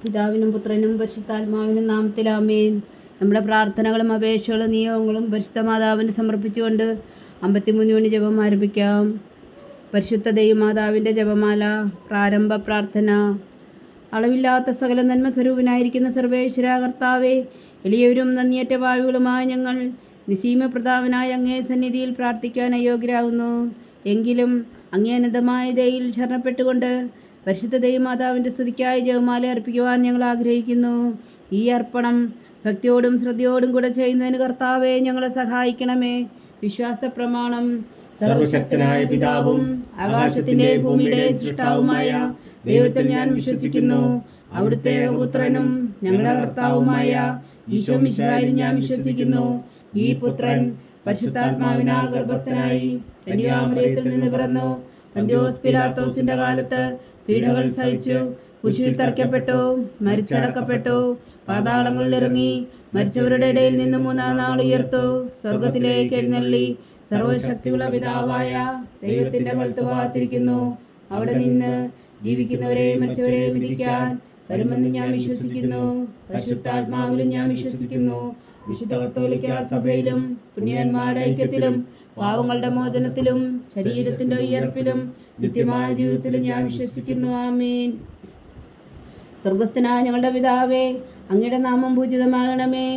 പിതാവിനും പുത്രനും പരിശുദ്ധാത്മാവിനും നാമത്തിൽ ആമേൻ. നമ്മുടെ പ്രാർത്ഥനകളും അപേക്ഷകളും നിയോഗങ്ങളും പരിശുദ്ധ മാതാവിന് സമർപ്പിച്ചുകൊണ്ട് 53 മണി ജപം ആരംഭിക്കാം. പരിശുദ്ധ ദൈവമാതാവിൻ്റെ ജപമാല. പ്രാരംഭ പ്രാർത്ഥന. അളവില്ലാത്ത സകല നന്മ സ്വരൂപനായിരിക്കുന്ന സർവേശ്വര കർത്താവേ, എളിയവരും നന്ദിയേറ്റ പാവികളുമായ ഞങ്ങൾ നിസീമ പ്രതാപനായ അങ്ങേ സന്നിധിയിൽ പ്രാർത്ഥിക്കാൻ അയോഗ്യരാകുന്നു. എങ്കിലും അങ്ങേ അനന്തമായ ദയയിൽ ശരണപ്പെട്ടുകൊണ്ട് പരിശുദ്ധ ദൈവമാതാവിൻ്റെ സ്തുതിക്കായി ജപമാല അർപ്പിക്കുവാൻ ഞങ്ങൾ ആഗ്രഹിക്കുന്നു. ഈ അർപ്പണം ഭക്തിയോടും ശ്രദ്ധയോടും കൂടെ ചെയ്യുന്നതിന് കർത്താവെ ഞങ്ങളെ സഹായിക്കണമേ. വിശ്വാസ പ്രമാണം. സർവശക്തനായ പിതാവും ആകാശത്തിന്റെ ഭൂമിയുടെ സൃഷ്ടാവുമായ ദൈവത്തിൽ ഞാൻ വിശ്വസിക്കുന്നു. അവിടുത്തെ ഏകപുത്രനും ഞങ്ങളുടെ കർത്താവുമായ ഈശോ മിശിഹായിൽ ഞാൻ വിശ്വസിക്കുന്നു. ഈ പുത്രൻ പരിശുദ്ധാത്മാവിനാൽ ഗർഭസ്ഥനായി കന്യാമറിയത്തിൽ നിന്ന് പിറന്നു. പന്തിയോസ് പിലാത്തോസിന്റെ കാലത്ത് പീഡകൾ സഹിച്ചു, കുരിശിൽ തറയ്ക്കപ്പെട്ടു, മരിച്ചടക്കപ്പെട്ടു, പാതാളങ്ങളിൽ ഇറങ്ങി, മരിച്ചവരുടെ ഇടയിൽ നിന്ന് 3-ാം നാൾ ഉയർത്തു, സ്വർഗത്തിലേക്ക് എഴുന്നള്ളി, സർവശക്തിയുള്ള പിതാവായ ദൈവത്തിന്റെ വലത്തുഭാഗത്തിരിക്കുന്നു. അവിടെ നിന്ന് ജീവിക്കുന്നവരെയും മരിച്ചവരെയും വിധിക്കാൻ വരുമെന്ന് ഞാൻ വിശ്വസിക്കുന്നു. പരിശുദ്ധാത്മാവിലും ഞാൻ വിശ്വസിക്കുന്നു. വിശുദ്ധ കത്തോലിക്ക സഭയിലും പുണ്യവാന്മാരുടെ ഐക്യത്തിലും പാവങ്ങളുടെ മോചനത്തിലും ശരീരത്തിന്റെ ഉയർപ്പിലും നിത്യമായ ജീവിതത്തിലും ഞാൻ വിശ്വസിക്കുന്നു. ആമേൻ. സ്വർഗസ്ഥനായ ഞങ്ങളുടെ പിതാവേ, അങ്ങയുടെ നാമം പൂജിതമാകണമേ.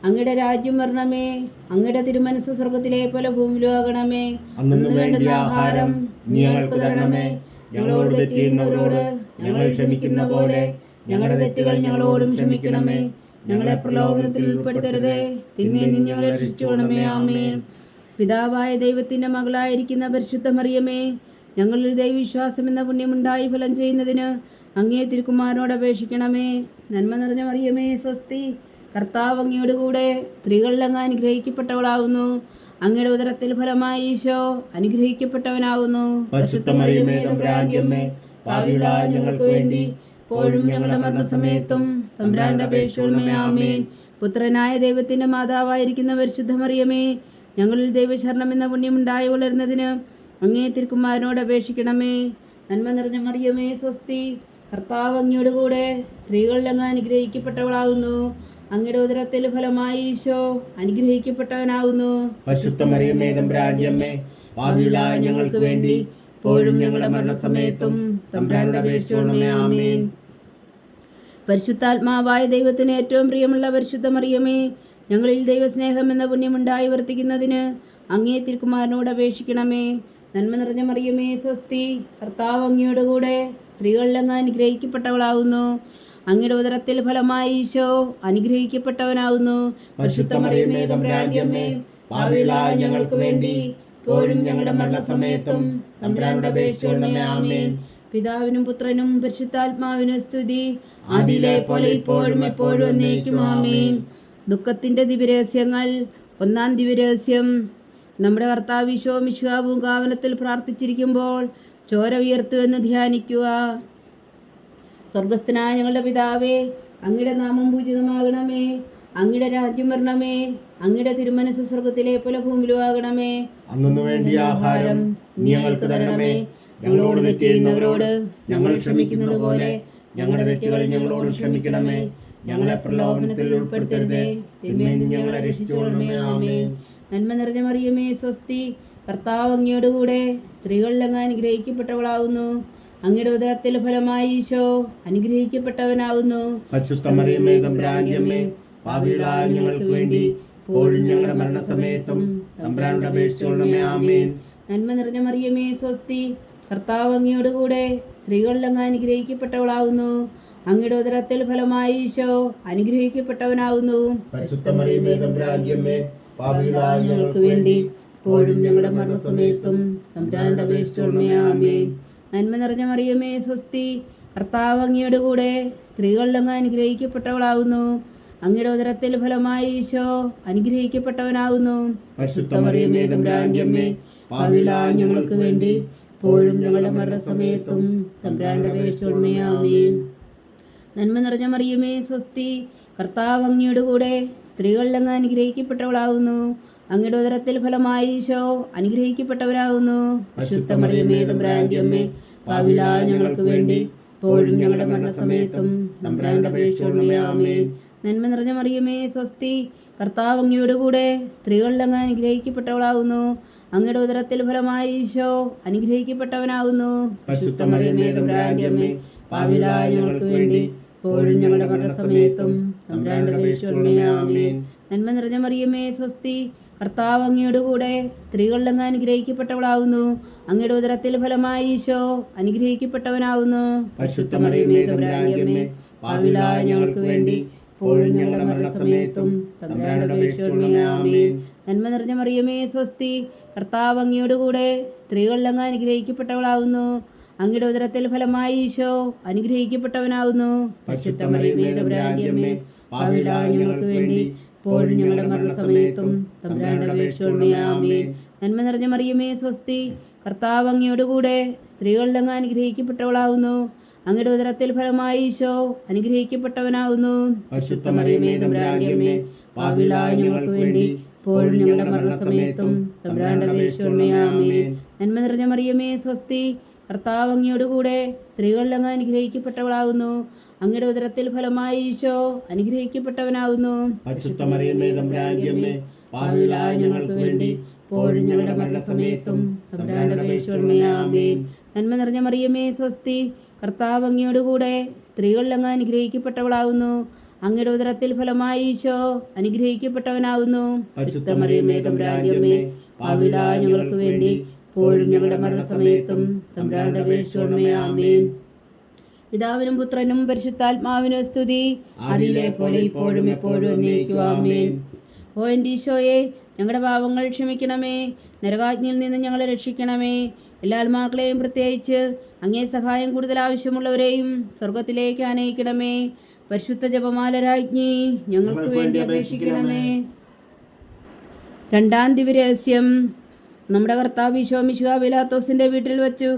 അങ്ങയുടെ രാജ്യം വരണമേ. അങ്ങയുടെ തിരുമനസ് സ്വർഗത്തിലെ പോലെ ഭൂമിയിലും ആകണമേ. അന്നു വേണ്ടുന്ന ആഹാരം ഞങ്ങൾക്ക് തരണമേ. ഞങ്ങളോട് തെറ്റ് ചെയ്യുന്നവരോട് ഞങ്ങൾ ക്ഷമിക്കുന്ന പോലെ ഞങ്ങളുടെ തെറ്റുകൾ ഞങ്ങളോടും ക്ഷമിക്കണമേ. ഞങ്ങളെ പ്രലോഭനത്തിൽ ഉൾപ്പെടുത്തരുതേ, തിന്മയിൽ നിന്ന് ഞങ്ങളെ രക്ഷിച്ചുകൊള്ളണമേ. ആമേൻ. പിതാവായ ദൈവത്തിന്റെ മകളായിരിക്കുന്ന പരിശുദ്ധ മറിയമേ, ഞങ്ങളിൽ ദൈവവിശ്വാസം എന്ന പുണ്യമുണ്ടായി ഫലം ചെയ്യുന്നതിന് അങ്ങേ തിരുക്കുമാരനോട് അപേക്ഷിക്കണമേ. നന്മ നിറഞ്ഞ മറിയമേ, സ്വസ്തി. കർത്താവ് അങ്ങയോട് കൂടെ സ്ത്രീകളിൽ അങ്ങ് അനുഗ്രഹിക്കപ്പെട്ടവളാവുന്നു. അങ്ങയുടെ ഉദരത്തിൽ ഫലമായി ഈശോ അനുഗ്രഹിക്കപ്പെട്ടവനാവുന്നു. പരിശുദ്ധ മറിയമേ, തമ്പുരാന്റെ അമ്മേ, പാപികളായ ഞങ്ങൾക്ക് വേണ്ടി ഇപ്പോഴും ഞങ്ങളുടെ മരണസമയത്തും തമ്പുരാന്റെ അപേക്ഷയോടുമേ. ആമേൻ. പുത്രനായ ദൈവത്തിന്റെ മാതാവായിരിക്കുന്ന പരിശുദ്ധ മറിയമേ, ഞങ്ങളിൽ ദൈവശരണം എന്ന പുണ്യമുണ്ടായി വളരുന്നതിന് അങ്ങേ തിരുക്കുമാരനോട് അപേക്ഷിക്കണമേ. നന്മ നിറഞ്ഞ മറിയമേ, സ്വസ്തി. കർത്താവ് അങ്ങയോട് കൂടെ സ്ത്രീകളിൽ അങ്ങ് അനുഗ്രഹിക്കപ്പെട്ടവളാകുന്നു. അങ്ങയുടെ ഉദരത്തിൽ ഫലമായി ഈശോ അനുഗ്രഹിക്കപ്പെട്ടവനാകുന്നു. പരിശുദ്ധ മറിയമേ, തമ്പുരാന്റെ അമ്മേ, പാപികളായ ഞങ്ങൾക്ക് വേണ്ടി ഇപ്പോഴും ഞങ്ങളുടെ മരണസമയത്തും തമ്പുരാന്റെ അപേക്ഷയോടുമേ. ആമേൻ. പരിശുദ്ധാത്മാവായ ദൈവത്തിന് ഏറ്റവും പ്രിയമുള്ള പരിശുദ്ധ മറിയമേ, ഞങ്ങളിൽ ദൈവസ്നേഹം എന്ന പുണ്യമുണ്ടായി വർത്തിക്കുന്നതിന് അങ്ങേ തിരുക്കുമാരനോട് അപേക്ഷിക്കണമേ. നന്മ നിറഞ്ഞ മറിയമേ, സ്വസ്തി. കർത്താവ് അങ്ങയോട് കൂടെ സ്ത്രീകളിൽ അങ്ങ് അനുഗ്രഹിക്കപ്പെട്ടവളാവുന്നു. അങ്ങയുടെ ഉദരത്തിൽ ഫലമായി ഈശോ അനുഗ്രഹിക്കപ്പെട്ടവനാവുന്നു. പരിശുദ്ധ മറിയമേ, തമ്പുരാന്റെ അമ്മേ, പാപികളായ ഞങ്ങൾക്ക് വേണ്ടി ഇപ്പോഴും ഞങ്ങളുടെ മരണസമയത്തും തമ്പുരാന്റെ അപേക്ഷയോടുമേ. ആമേൻ. പിതാവിനും പുത്രനും പരിശുദ്ധാത്മാവിനും സ്തുതി, ആദിയിലെ പോലെ ഇപ്പോഴും എപ്പോഴും എന്നേക്കും. ആമേൻ. ദുഃഖത്തിന്റെ ദിവ്യരഹസ്യങ്ങൾ. 1-ാം ദിവ്യരഹസ്യം. നമ്മുടെ കർത്താവ് ഈശോ മിശിഹാ പൂങ്കാവനത്തിൽ പ്രാർത്ഥിച്ചിരിക്കുമ്പോൾ ചോര ഉയർത്തുവെന്ന് ധ്യാനിക്കുക. സ്വർഗസ്ഥനായ ഞങ്ങളുടെ പിതാവേ, അങ്ങയുടെ നാമം പൂജിതമാകണമേ. അങ്ങയുടെ രാജ്യം വരണമേ. അങ്ങയുടെ തിരുമനസ് സ്വർഗത്തിലെ പോലെ ഭൂമിയിലും ആകണമേ. അന്നു വേണ്ടിയ ആഹാരം ഞങ്ങൾക്ക് തരണമേ. ഞങ്ങളോട് തെറ്റ് ചെയ്യുന്നവരോട് ഞങ്ങൾ ക്ഷമിക്കുന്നത് പോലെ ഞങ്ങളുടെ തെറ്റുകൾ ഞങ്ങളോട് ക്ഷമിക്കണമേ. ഞങ്ങളെ പ്രലോഭനത്തിൽ ഉൾപ്പെടുത്തരുതേ, തിന്മയിൽ നിന്ന് ഞങ്ങളെ രക്ഷിച്ചുകൊള്ളണമേ. ആമേൻ. നന്മ നിറഞ്ഞ മറിയമേ, സ്വസ്തി. കർത്താവ് അങ്ങയോട് കൂടെ സ്ത്രീകളിൽ അങ്ങ് അനുഗ്രഹിക്കപ്പെട്ടവളാവുന്നു. അങ്ങയുടെ ഉദരത്തിൽ ഫലമായി ഈശോ അനുഗ്രഹിക്കപ്പെട്ടവനാവുന്നു. പരിശുദ്ധ മറിയമേ, തമ്പുരാന്റെ അമ്മേ, പാപികളായ ഞങ്ങൾക്ക് വേണ്ടി ഇപ്പോഴും ഞങ്ങളുടെ മരണസമയത്തും തമ്പുരാനോട് അപേക്ഷിച്ചുകൊള്ളണമേ. ആമേൻ. നന്മ നിറഞ്ഞ മറിയമേ, സ്വസ്തി. കർത്താവ് അങ്ങയോട് കൂടെ സ്ത്രീകളിൽ അങ്ങ് അനുഗ്രഹിക്കപ്പെട്ടവളാവുന്നു. അങ്ങയുടെ ഉദരത്തിൽ ഫലമായി ഈശോ അനുഗ്രഹിക്കപ്പെട്ടവനാവുന്നു. പരിശുദ്ധ മറിയമേ, തമ്പുരാന്റെ അമ്മേ, പാപികളായ ഞങ്ങൾക്ക് വേണ്ടി ഇപ്പോഴും ഞങ്ങളുടെ മരണസമയത്തും തമ്പുരാനോട് അപേക്ഷിച്ചുകൊള്ളണമേ. ആമേൻ. നന്മ നിറഞ്ഞ മറിയമേ, സ്വസ്തി. കർത്താവ് അങ്ങയോട് കൂടെ സ്ത്രീകളിൽ അങ്ങ് അനുഗ്രഹിക്കപ്പെട്ടവളാവുന്നു. അങ്ങയുടെ ഉദരത്തിൽ ഫലമായി ഈശോ അനുഗ്രഹിക്കപ്പെട്ടവനാവുന്നു. പരിശുദ്ധ മറിയമേ, തമ്പുരാന്റെ അമ്മേ, പാപികളായ ഞങ്ങൾക്ക് വേണ്ടി ഇപ്പോഴും ഞങ്ങളുടെ മരണസമയത്തും തമ്പുരാന്റെ അപേക്ഷയോടുമേ. ആമേൻ. നന്മ നിറഞ്ഞ മറിയമേ, സ്വസ്തി. കർത്താവ് അങ്ങയോട് കൂടെ സ്ത്രീകളിൽ അങ്ങ് അനുഗ്രഹിക്കപ്പെട്ടവളാവുന്നു. അങ്ങയുടെ ഉദരത്തിൽ ഫലമായി ഈശോ അനുഗ്രഹിക്കപ്പെട്ടവരാകുന്നു. പരിശുദ്ധ മറിയമേ, തമ്പുരാന്റെ അമ്മേ, പാപികളായ ഞങ്ങൾക്ക് വേണ്ടി ഇപ്പോഴും ഞങ്ങളുടെ മരണസമയത്തും തമ്പുരാന്റെ അപേക്ഷയോടുമേ ആമേൻ. നന്മ നിറഞ്ഞ മറിയമേ സ്വസ്തി, കർത്താവ് അങ്ങയോട് കൂടെ സ്ത്രീകളിൽ അങ്ങ് അനുഗ്രഹിക്കപ്പെട്ടവളാകുന്നു. അങ്ങയുടെ ഉദരത്തിൽ ഫലമായി ഈശോ അനുഗ്രഹിക്കപ്പെട്ടവനാകുന്നു. പരിശുദ്ധ മറിയമേ തമ്പുരാന്റെ അമ്മേ, പാപികളായ ഞങ്ങൾക്ക് വേണ്ടി ഇപ്പോഴും ഞങ്ങളുടെ മരണസമയത്തും തമ്പുരാന്റെ അപേക്ഷയോടുമേ ആമേൻ. നന്മ നിറഞ്ഞ മറിയമേ സ്വസ്തി, കർത്താവ് അങ്ങയോട് കൂടെ സ്ത്രീകളിൽ അങ്ങ് അനുഗ്രഹിക്കപ്പെട്ടവളാകുന്നു. അങ്ങയുടെ ഉദരത്തിൽ ഫലമായി ഈശോ അനുഗ്രഹിക്കപ്പെട്ടവനാകുന്നു. പരിശുദ്ധ മറിയമേ തമ്പുരാന്റെ അമ്മേ, പാപികളായ ഞങ്ങൾക്ക് വേണ്ടി ഇപ്പോഴും ഞങ്ങളുടെ മരണസമയത്തും തമ്പുരാന്റെ അപേക്ഷയോടുമേ ആമേൻ. നന്മ നിറഞ്ഞ മറിയമേ സ്വസ്തി, കർത്താവ് അങ്ങയോട് കൂടെ സ്ത്രീകളിൽ അങ്ങ് അനുഗ്രഹിക്കപ്പെട്ടവളാകുന്നു. അങ്ങയുടെ ഉദരത്തിൽ ഫലമായി ഈശോ അനുഗ്രഹിക്കപ്പെട്ടവനാകുന്നു. പരിശുദ്ധ മറിയമേ തമ്പുരാന്റെ അമ്മേ, പാപികളായ ഞങ്ങൾക്ക് വേണ്ടി ഇപ്പോഴും ഞങ്ങളുടെ മരണസമയത്തും തമ്പുരാന്റെ അപേക്ഷയോടുമേ ആമേൻ. നന്മ നിറഞ്ഞ മറിയമേ സ്വസ്തി, കർത്താവ് അങ്ങയോട് കൂടെ സ്ത്രീകളിൽ അങ്ങ് അനുഗ്രഹിക്കപ്പെട്ടവളാകുന്നു. അങ്ങയുടെ ഉദരത്തിൽ ഫലമായി ഈശോ അനുഗ്രഹിക്കപ്പെട്ടവനാകുന്നു. പരിശുദ്ധ മറിയമേ തമ്പുരാന്റെ അമ്മേ, പാപികളായ ഞങ്ങൾക്ക് വേണ്ടി ഇപ്പോഴും ഞങ്ങളുടെ മരണസമയത്തും തമ്പുരാന്റെ അപേക്ഷയോടുമേ ആമേൻ. നന്മ നിറഞ്ഞ മറിയമേ സ്വസ്തി, കർത്താവ് അങ്ങയോട് കൂടെ സ്ത്രീകളിൽ അങ്ങ് അനുഗ്രഹിക്കപ്പെട്ടവളാകുന്നു. അങ്ങയുടെ ഉദരത്തിൽ ഫലമായി ഈശോ അനുഗ്രഹിക്കപ്പെട്ടവനാകുന്നു. പരിശുദ്ധ മറിയമേ തമ്പുരാന്റെ അമ്മേ, പാപികളായ ഞങ്ങൾക്ക് വേണ്ടി ഇപ്പോഴും ഞങ്ങളുടെ മരണസമയത്തും തമ്പുരാന്റെ അപേക്ഷയോടുമേ ആമേൻ. നന്മ നിറഞ്ഞ മറിയമേ സ്വസ്തി, കർത്താവ് അങ്ങയോട് കൂടെ സ്ത്രീകളിൽ അങ്ങ് അനുഗ്രഹിക്കപ്പെട്ടവളാകുന്നു. അങ്ങയുടെ ഉദരത്തിൽ ഫലമായി ഈശോ അനുഗ്രഹിക്കപ്പെട്ടവനാകുന്നു. പരിശുദ്ധ മറിയമേ തമ്പുരാന്റെ അമ്മേ, പാപികളായ ഞങ്ങൾക്ക് വേണ്ടി ഇപ്പോഴും ഞങ്ങളുടെ മരണസമയത്തും തമ്പുരാന്റെ അപേക്ഷയോടുമേ ആമേൻ. പിതാവിനും പുത്രനും പരിശുദ്ധാത്മാവിനും സ്തുതി, അതിലെ പോലെ ഇപ്പോഴും എപ്പോഴും എന്നേക്കും ആമേൻ. ഓ എൻ്റെ ഈശോയെ, ഞങ്ങളുടെ പാപങ്ങൾ ക്ഷമിക്കണമേ, നരകാജ്ഞയിൽ നിന്ന് ഞങ്ങളെ രക്ഷിക്കണമേ. എല്ലാ ആത്മാക്കളെയും പ്രത്യേകിച്ച് അങ്ങേ സഹായം കൂടുതൽ ആവശ്യമുള്ളവരെയും സ്വർഗത്തിലേക്ക് ആനയിക്കണമേ. പരിശുദ്ധ ജപമാല രാജ്ഞി, ഞങ്ങൾക്ക് വേണ്ടി അപേക്ഷിക്കണമേ. രണ്ടാം ദിവ്യരഹസ്യം. നമ്മുടെ കർത്താവ് ഈശോ മിശിഹാ പീലാത്തോസിൻ്റെ വീട്ടിൽ വച്ചു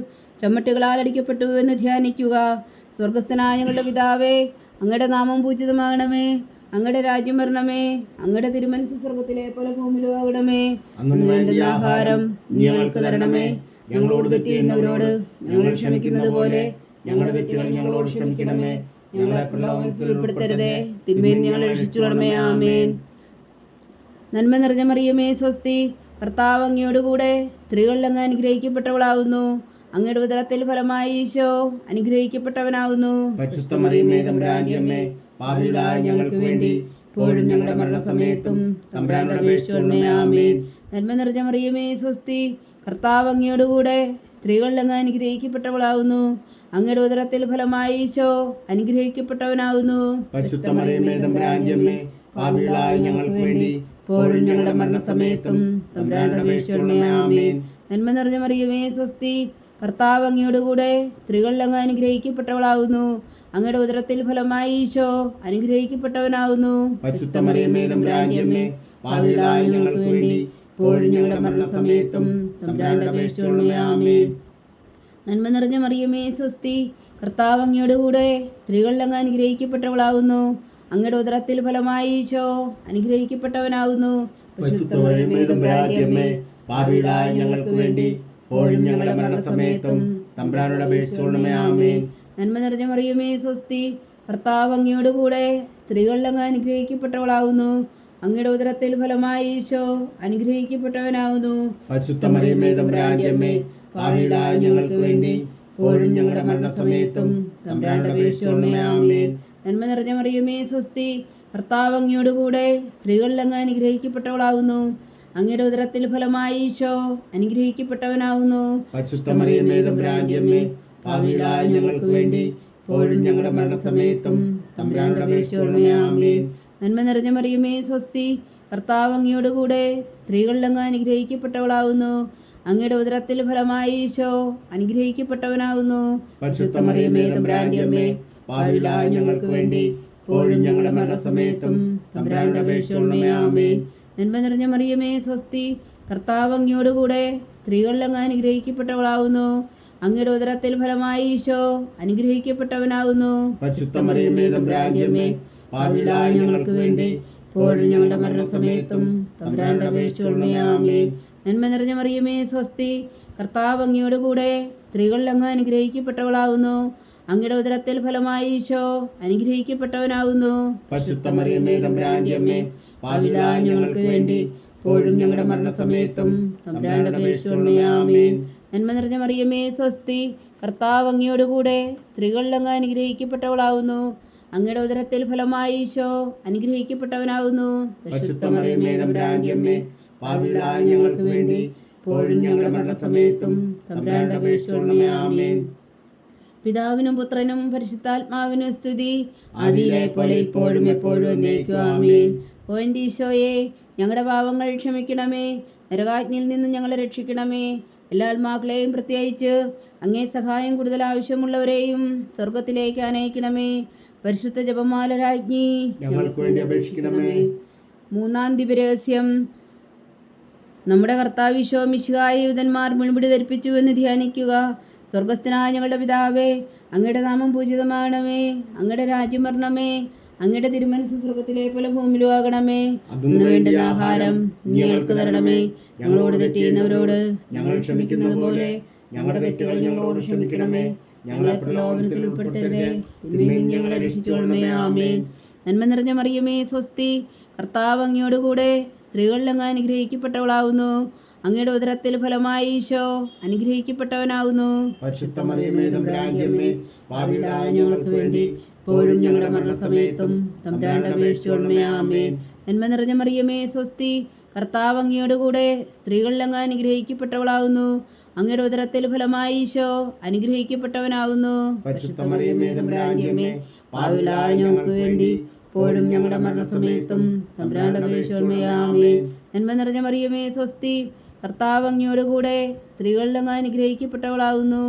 ചമ്മട്ടുകളാൽ അടിക്കപ്പെട്ടു എന്ന് ധ്യാനിക്കുക. സ്വർഗസ്ഥനായ ഞങ്ങളുടെ പിതാവേ, അങ്ങയുടെ നാമം പൂജിതമാകണമേ, അങ്ങയുടെ രാജ്യം വരണമേ, അങ്ങയുടെ തിരുമനസ്സ് സ്വർഗത്തിലെ പോലെ ഭൂമിയിലും ആകണമേ. അന്ന് വേണ്ട ആഹാരം ഞങ്ങൾക്ക് തരണമേ. ഞങ്ങളോട് തെറ്റ് ചെയ്യുന്നവരോട് ഞങ്ങൾ ക്ഷമിക്കുന്നത് പോലെ ഞങ്ങളുടെ തെറ്റുകൾ ഞങ്ങളോട് ക്ഷമിക്കണമേ. ഞങ്ങളെ പ്രലോഭനത്തിൽ ഉൾപ്പെടുത്തരുതേ, തിന്മയിൽ ഞങ്ങളെ രക്ഷിച്ചുകൊള്ളണമേ. ആമേൻ. നന്മ നിറഞ്ഞ മറിയമേ സ്വസ്തി, കർത്താവ് അങ്ങയോട് കൂടെ സ്ത്രീകളിൽ അങ്ങ് അനുഗ്രഹിക്കപ്പെട്ടവളാകുന്നു. അങ്ങയുടെ ഉദരത്തിൽ ഫലമായി ഈശോ അനുഗ്രഹിക്കപ്പെട്ടവനാകുന്നു. പരിശുദ്ധ മറിയമേ തമ്പുരാന്റെ അമ്മേ, പാപികളായ ഞങ്ങൾക്ക് വേണ്ടി ഇപ്പോഴും ഞങ്ങളുടെ മരണസമയത്തും തമ്പുരാന്റെ അപേക്ഷയോടുമേ ആമേൻ. നന്മ നിറഞ്ഞ മറിയമേ സ്വസ്തി, കർത്താവ് അങ്ങയോട് കൂടെ സ്ത്രീകളിൽ അങ്ങ് അനുഗ്രഹിക്കപ്പെട്ടവളാകുന്നു. അങ്ങയുടെ ഉദരത്തിൽ ഫലമായി ഈശോ അനുഗ്രഹിക്കപ്പെട്ടവനാകുന്നു. പരിശുദ്ധ മറിയമേ തമ്പുരാന്റെ അമ്മേ, പാപികളായ ഞങ്ങൾക്ക് വേണ്ടി ഇപ്പോഴും ഞങ്ങളുടെ മരണസമയത്തും തമ്പുരാന്റെ അപേക്ഷയോടുമേ ആമേൻ. നന്മ നിറഞ്ഞ മറിയമേ സ്വസ്തി, കർത്താവ് അങ്ങയോട് കൂടെ സ്ത്രീകളിൽ അങ്ങ് അനുഗ്രഹിക്കപ്പെട്ടവളാകുന്നു. അങ്ങയുടെ ഉദരത്തിൽ ഫലമായി ഈശോ അനുഗ്രഹിക്കപ്പെട്ടവനാകുന്നു. പരിശുദ്ധ മറിയമേ തമ്പുരാന്റെ അമ്മേ, പാപികളായ ഞങ്ങൾക്ക് വേണ്ടി ഇപ്പോഴും ഞങ്ങളുടെ മരണസമയത്തും തമ്പുരാന്റെ അപേക്ഷയോടുമേ ആമേൻ. നന്മ നിറഞ്ഞ മറിയമേ സ്വസ്തി, കർത്താവ് അങ്ങയോട് കൂടെ സ്ത്രീകളിൽ അങ്ങ് അനുഗ്രഹിക്കപ്പെട്ടവളാകുന്നു. അങ്ങയുടെ ഉദരത്തിൽ ഫലമായി ഈശോ അനുഗ്രഹിക്കപ്പെട്ടവനാകുന്നു. പരിശുദ്ധ മറിയമേ തമ്പുരാന്റെ അമ്മേ, പാപികളായ ഞങ്ങൾക്ക് വേണ്ടി ഇപ്പോഴും ഞങ്ങളുടെ മരണസമയത്തും തമ്പുരാനോട് അപേക്ഷിച്ചുകൊള്ളണമേ. ആമേൻ. നന്മ നിറഞ്ഞ മറിയമേ സ്വസ്തി, കർത്താവ് അങ്ങയോട് കൂടെ സ്ത്രീകളിൽ അങ്ങ് അനുഗ്രഹിക്കപ്പെട്ടവളാകുന്നു. അങ്ങയുടെ ഉദരത്തിൽ ഫലമായി ഈശോ അനുഗ്രഹിക്കപ്പെട്ടവനാകുന്നു. പരിശുദ്ധ മറിയമേ തമ്പുരാന്റെ അമ്മേ, പാപികളായ ഞങ്ങൾക്ക് വേണ്ടി ഇപ്പോഴും ഞങ്ങളുടെ മരണസമയത്തും തമ്പുരാനോട് അപേക്ഷിച്ചുകൊള്ളണമേ. ആമേൻ. നന്മ നിറഞ്ഞ മറിയമേ സ്വസ്തി, കർത്താവ് അങ്ങയോട് കൂടെ സ്ത്രീകളിൽ അങ്ങ് അനുഗ്രഹിക്കപ്പെട്ടവളാകുന്നു. അങ്ങയുടെ ഉദരത്തിൽ ഫലമായി ഈശോ അനുഗ്രഹിക്കപ്പെട്ടവനാകുന്നു. പരിശുദ്ധ മറിയമേ തമ്പുരാന്റെ അമ്മേ, പാപികളായ ഞങ്ങൾക്ക് വേണ്ടി ഇപ്പോഴും ഞങ്ങളുടെ മരണസമയത്തും തമ്പുരാനോട് അപേക്ഷിച്ചുകൊള്ളണമേ. ആമേൻ. നന്മ നിറഞ്ഞ മറിയമേ സ്വസ്തി, കർത്താവ് അങ്ങയോട് കൂടെ സ്ത്രീകളിൽ അങ്ങ് അനുഗ്രഹിക്കപ്പെട്ടവളാകുന്നു. അങ്ങയുടെ ഉദരത്തിൽ ഫലമായി ഈശോ അനുഗ്രഹിക്കപ്പെട്ടവനാകുന്നു. പരിശുദ്ധ മറിയമേ തമ്പുരാന്റെ അമ്മേ, പാപികളായ ഞങ്ങൾക്ക് വേണ്ടി ഇപ്പോഴും ഞങ്ങളുടെ മരണസമയത്തും തമ്പുരാനോട് അപേക്ഷിച്ചുകൊള്ളണമേ. ആമേൻ. നന്മ നിറഞ്ഞ മറിയമേ സ്വസ്തി, കർത്താവ് അങ്ങയോട് കൂടെ സ്ത്രീകളിൽ അങ്ങ് അനുഗ്രഹിക്കപ്പെട്ടവളാകുന്നു. അങ്ങയുടെ ഉദരത്തിൽ ഫലമായി ഈശോ അനുഗ്രഹിക്കപ്പെട്ടവനാകുന്നു. പരിശുദ്ധ മറിയമേ തമ്പുരാന്റെ അമ്മേ, പാപികളായ ഞങ്ങൾക്ക് വേണ്ടി ഇപ്പോഴും ഞങ്ങളുടെ മരണസമയത്തും തമ്പുരാനോട് അപേക്ഷിച്ചുകൊള്ളണമേ. ആമേൻ. നന്മ നിറഞ്ഞ മറിയമേ സ്വസ്തി, കർത്താവ് അങ്ങയോട് കൂടെ സ്ത്രീകളിൽ അങ്ങ് അനുഗ്രഹിക്കപ്പെട്ടവളാകുന്നു. അങ്ങയുടെ ഉദരത്തിൽ ഫലമായി ഈശോ അനുഗ്രഹിക്കപ്പെട്ടവനാകുന്നു. പരിശുദ്ധ മറിയമേ തമ്പുരാന്റെ അമ്മേ, പാപികളായ ഞങ്ങൾക്ക് വേണ്ടി ഇപ്പോഴും ഞങ്ങളുടെ മരണസമയത്തും തമ്പുരാന്റെ അപേക്ഷിച്ചുകൊള്ളണമേ. ആമേൻ. നന്മ നിറഞ്ഞ മറിയമേ സ്വസ്തി, കർത്താവ് അങ്ങയോടുകൂടെ സ്ത്രീകളിൽ അങ്ങ് അനുഗ്രഹിക്കപ്പെട്ടവളാകുന്നു. അങ്ങയുടെ ഉദരത്തിൽ ഫലമായി ഈശോ അനുഗ്രഹിക്കപ്പെട്ടവനാകുന്നു. പരിശുദ്ധ മറിയമേ തമ്പുരാന്റെ അമ്മേ, പാപികളായ ഞങ്ങൾക്ക് വേണ്ടി ഇപ്പോഴും ഞങ്ങളുടെ മരണസമയത്തും തമ്പുരാന്റെ അപേക്ഷിച്ചുകൊള്ളണമേ. ആമേൻ. പിതാവിനും പുത്രനും പരിശുദ്ധാത്മാവിനും സ്തുതി, ആദിയിലെ പോലെ ഇപ്പോഴും എപ്പോഴും എന്നേക്കും. ആമേൻ. ഓ എൻ്റെ ഈശോയെ, ഞങ്ങളുടെ പാപങ്ങൾ ക്ഷമിക്കണമേ, നരകാജ്ഞയിൽ നിന്ന് ഞങ്ങളെ രക്ഷിക്കണമേ. എല്ലാ ആത്മാക്കളെയും പ്രത്യേകിച്ച് അങ്ങേ സഹായം കൂടുതൽ ആവശ്യമുള്ളവരെയും സ്വർഗത്തിലേക്ക് അനയിക്കണമേ. പരിശുദ്ധ ജപമാല രാജ്ഞി ഞങ്ങൾക്ക് വേണ്ടി അപേക്ഷിക്കണമേ. മൂന്നാം ദിവ്യരഹസ്യം. നമ്മുടെ കർത്താവ് ഈശോ മിശിഹായെ യൂതന്മാർ മുൾമുടി ധരിപ്പിച്ചു എന്ന് ധ്യാനിക്കുക. സ്വർഗസ്ഥനായ ഞങ്ങളുടെ പിതാവേ, അങ്ങയുടെ നാമം പൂജിതമാകണമേ, അങ്ങയുടെ രാജ്യം വരണമേ, അങ്ങയുടെ തിരുമനസ്സ് സ്വർഗത്തിലെ പോലെ ഭൂമിയിലും ആകണമേ. അന്ന് വേണ്ടുന്ന ആഹാരം ഞങ്ങൾക്ക് തരണമേ. ഞങ്ങളോട് തെറ്റ് ചെയ്യുന്നവരോട് ഞങ്ങൾ ക്ഷമിക്കുന്നത് പോലെ ഞങ്ങളുടെ തെറ്റുകൾ ഞങ്ങളോട് ക്ഷമിക്കണമേ. ഞങ്ങളെ പ്രലോഭനത്തിൽ ഉൾപ്പെടുത്തരുതേ, തിന്മയിൽ നിന്ന് ഞങ്ങളെ രക്ഷിച്ചുകൊള്ളണമേ. ആമേൻ. നന്മ നിറഞ്ഞ മറിയമേ സ്വസ്തി, കർത്താവ് അങ്ങയോടുകൂടെ സ്ത്രീകളിൽ അങ്ങ് അനുഗ്രഹിക്കപ്പെട്ടവളാവുന്നു. അങ്ങയുടെ ഉദരത്തിൽ ഫലമായി ഈശോ അനുഗ്രഹിക്കപ്പെട്ടവനാവുന്നു. പരിശുദ്ധ മറിയമേ തമ്പുരാന്റെ അമ്മേ, പാപികളായ ഞങ്ങൾക്ക് വേണ്ടി ഇപ്പോഴും ഞങ്ങളുടെ മരണസമയത്തും തമ്പുരാന്റെ അപേക്ഷിച്ചുകൊള്ളണമേ. ആമേൻ. നന്മ നിറഞ്ഞ മറിയമേ സ്വസ്തി, കർത്താവ് അങ്ങയോടുകൂടെ സ്ത്രീകളിൽ അങ്ങ് അനുഗ്രഹിക്കപ്പെട്ടവളാവുന്നു. അങ്ങയുടെ ഉദരത്തിൽ ഫലമായി ഈശോ അനുഗ്രഹിക്കപ്പെട്ടവനാവുന്നു. പരിശുദ്ധ മറിയമേ തമ്പുരാന്റെ അമ്മേ, പാപികളായ ഞങ്ങൾക്ക് വേണ്ടി ഇപ്പോഴും ഞങ്ങളുടെ മരണസമയത്തും തമ്പുരാന്റെ അപേക്ഷിച്ചുകൊള്ളണമേ. ആമേൻ. നന്മ നിറഞ്ഞ മറിയമേ സ്വസ്തി, കർത്താവ് അങ്ങയോടുകൂടെ സ്ത്രീകളിൽ അങ്ങ് അനുഗ്രഹിക്കപ്പെട്ടവളാവുന്നു.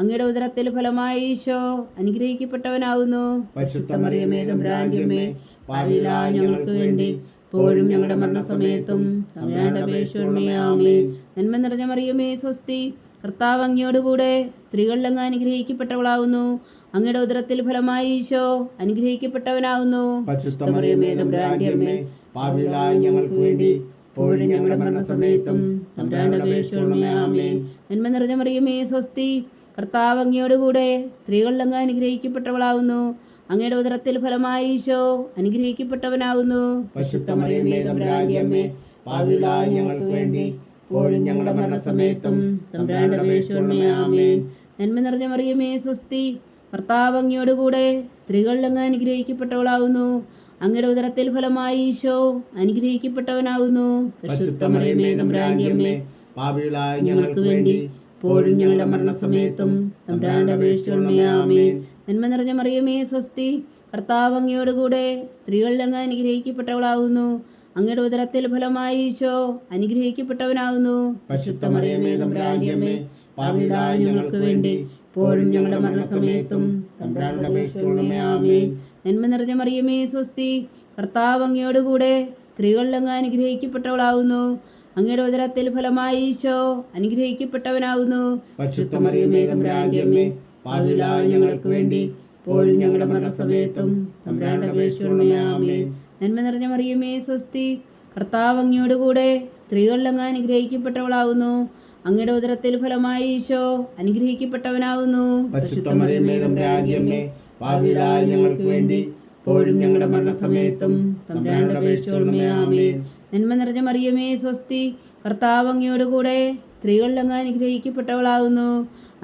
അങ്ങയുടെ ഉദരത്തിൽ ഫലമായി ഈശോ അനുഗ്രഹിക്കപ്പെട്ടവനാവുന്നു. പരിശുദ്ധ മറിയമേ തമ്പുരാന്റെ അമ്മേ, പാപികളായ ഞങ്ങൾക്ക് വേണ്ടി ഇപ്പോഴും ഞങ്ങളുടെ മരണസമയത്തും തമ്പുരാന്റെ അപേക്ഷിച്ചുകൊള്ളണമേ. ആമേൻ. നന്മ നിറഞ്ഞ മറിയമേ സ്വസ്തി, കർത്താവ് അങ്ങയോടുകൂടെ സ്ത്രീകളിൽ അങ്ങ് അനുഗ്രഹിക്കപ്പെട്ടവളാവുന്നു. അങ്ങയുടെ ഉദരത്തിൽ ഫലമായി ഈശോ അനുഗ്രഹിക്കപ്പെട്ടവനാവുന്നു. പരിശുദ്ധ മറിയമേ തമ്പുരാന്റെ അമ്മേ, പാപികളായ ഞങ്ങൾക്ക് വേണ്ടി ഇപ്പോഴും ഞങ്ങളുടെ മരണസമയത്തും തമ്പുരാന്റെ അപേക്ഷിച്ചുകൊള്ളണമേ. ആമേൻ. നന്മ നിറഞ്ഞ മറിയമേ സ്വസ്തി, കർത്താവ് അങ്ങയോടുകൂടെ സ്ത്രീകളിൽ അങ്ങ് അനുഗ്രഹിക്കപ്പെട്ടവളാവുന്നു. അങ്ങയുടെ ഉദരത്തിൽ ഫലമായി ഈശോ അനുഗ്രഹിക്കപ്പെട്ടവനാവുന്നു. പരിശുദ്ധ മറിയമേ തമ്പുരാന്റെ അമ്മേ, പാപികളായ ഞങ്ങൾക്ക് വേണ്ടി ഇപ്പോഴും ഞങ്ങളുടെ മരണസമയത്തും തമ്പുരാന്റെ അപേക്ഷിച്ചുകൊള്ളണമേ. ആമേൻ. നന്മ നിറഞ്ഞ മറിയമേ സ്വസ്തി, കർത്താവ് അങ്ങയോടുകൂടെ സ്ത്രീകളിൽ അങ്ങ് അനുഗ്രഹിക്കപ്പെട്ടവളാവുന്നു. അങ്ങയുടെ ഉദരത്തിൽ ഫലമായി ഈശോ അനുഗ്രഹിക്കപ്പെട്ടവനാവുന്നു. പരിശുദ്ധ മറിയമേ തമ്പുരാന്റെ അമ്മേ, പാപികളായ ഞങ്ങൾക്ക് വേണ്ടി ഇപ്പോഴും ഞങ്ങളുടെ മരണസമയത്തും തമ്പുരാന്റെ അപേക്ഷിച്ചുകൊള്ളണമേ. ആമേൻ. നന്മ നിറഞ്ഞ മറിയമേ സ്വസ്തി, കർത്താവ് അങ്ങയോടുകൂടെ സ്ത്രീകളിൽ അങ്ങ് അനുഗ്രഹിക്കപ്പെട്ടവളാവുന്നു. അങ്ങയുടെ ഉദരത്തിൽ ഫലമായി ഈശോ അനുഗ്രഹിക്കപ്പെട്ടവനാവുന്നു. പരിശുദ്ധ മറിയമേ തമ്പുരാന്റെ അമ്മേ, പാപികളായ ഞങ്ങൾക്ക് വേണ്ടി ഇപ്പോഴും ഞങ്ങളുടെ മരണസമയത്തും തമ്പുരാന്റെ അപേക്ഷിച്ചുകൊള്ളണമേ. ആമേൻ. നന്മ നിറഞ്ഞ മറിയമേ സ്വസ്തി, കർത്താവ് അങ്ങയോടുകൂടെ സ്ത്രീകളിൽ അങ്ങ് അനുഗ്രഹിക്കപ്പെട്ടവളാവുന്നു. അങ്ങയുടെ ഉദരത്തിൽ ഫലമായി ഈശോ അനുഗ്രഹിക്കപ്പെട്ടവനാവുന്നു. പരിശുദ്ധ മറിയമേ തമ്പുരാന്റെ അമ്മേ, പാപികളായ ഞങ്ങൾക്ക് വേണ്ടി ഇപ്പോഴും ഞങ്ങളുടെ മരണസമയത്തും തമ്പുരാന്റെ അപേക്ഷിച്ചുകൊള്ളണമേ. ആമേൻ. നന്മ നിറഞ്ഞ മറിയമേ സ്വസ്തി, കർത്താവ് അങ്ങയോടുകൂടെ സ്ത്രീകളിൽ അങ്ങ് അനുഗ്രഹിക്കപ്പെട്ടവളാവുന്നു. അങ്ങയുടെ ഉദരത്തിൽ ഫലമായി ഈശോ അനുഗ്രഹിക്കപ്പെട്ടവനാവുന്നു. പരിശുദ്ധ മറിയമേ തമ്പുരാന്റെ അമ്മേ, പാപികളായ ഞങ്ങൾക്ക് വേണ്ടി ഇപ്പോഴും ഞങ്ങളുടെ മരണസമയത്തും തമ്പുരാന്റെ അപേക്ഷിച്ചുകൊള്ളണമേ. ആമേൻ. നന്മ നിറഞ്ഞ മറിയമേ സ്വസ്തി, കർത്താവ് അങ്ങയോടുകൂടെ സ്ത്രീകളിൽ അങ്ങ് അനുഗ്രഹിക്കപ്പെട്ടവളാവുന്നു.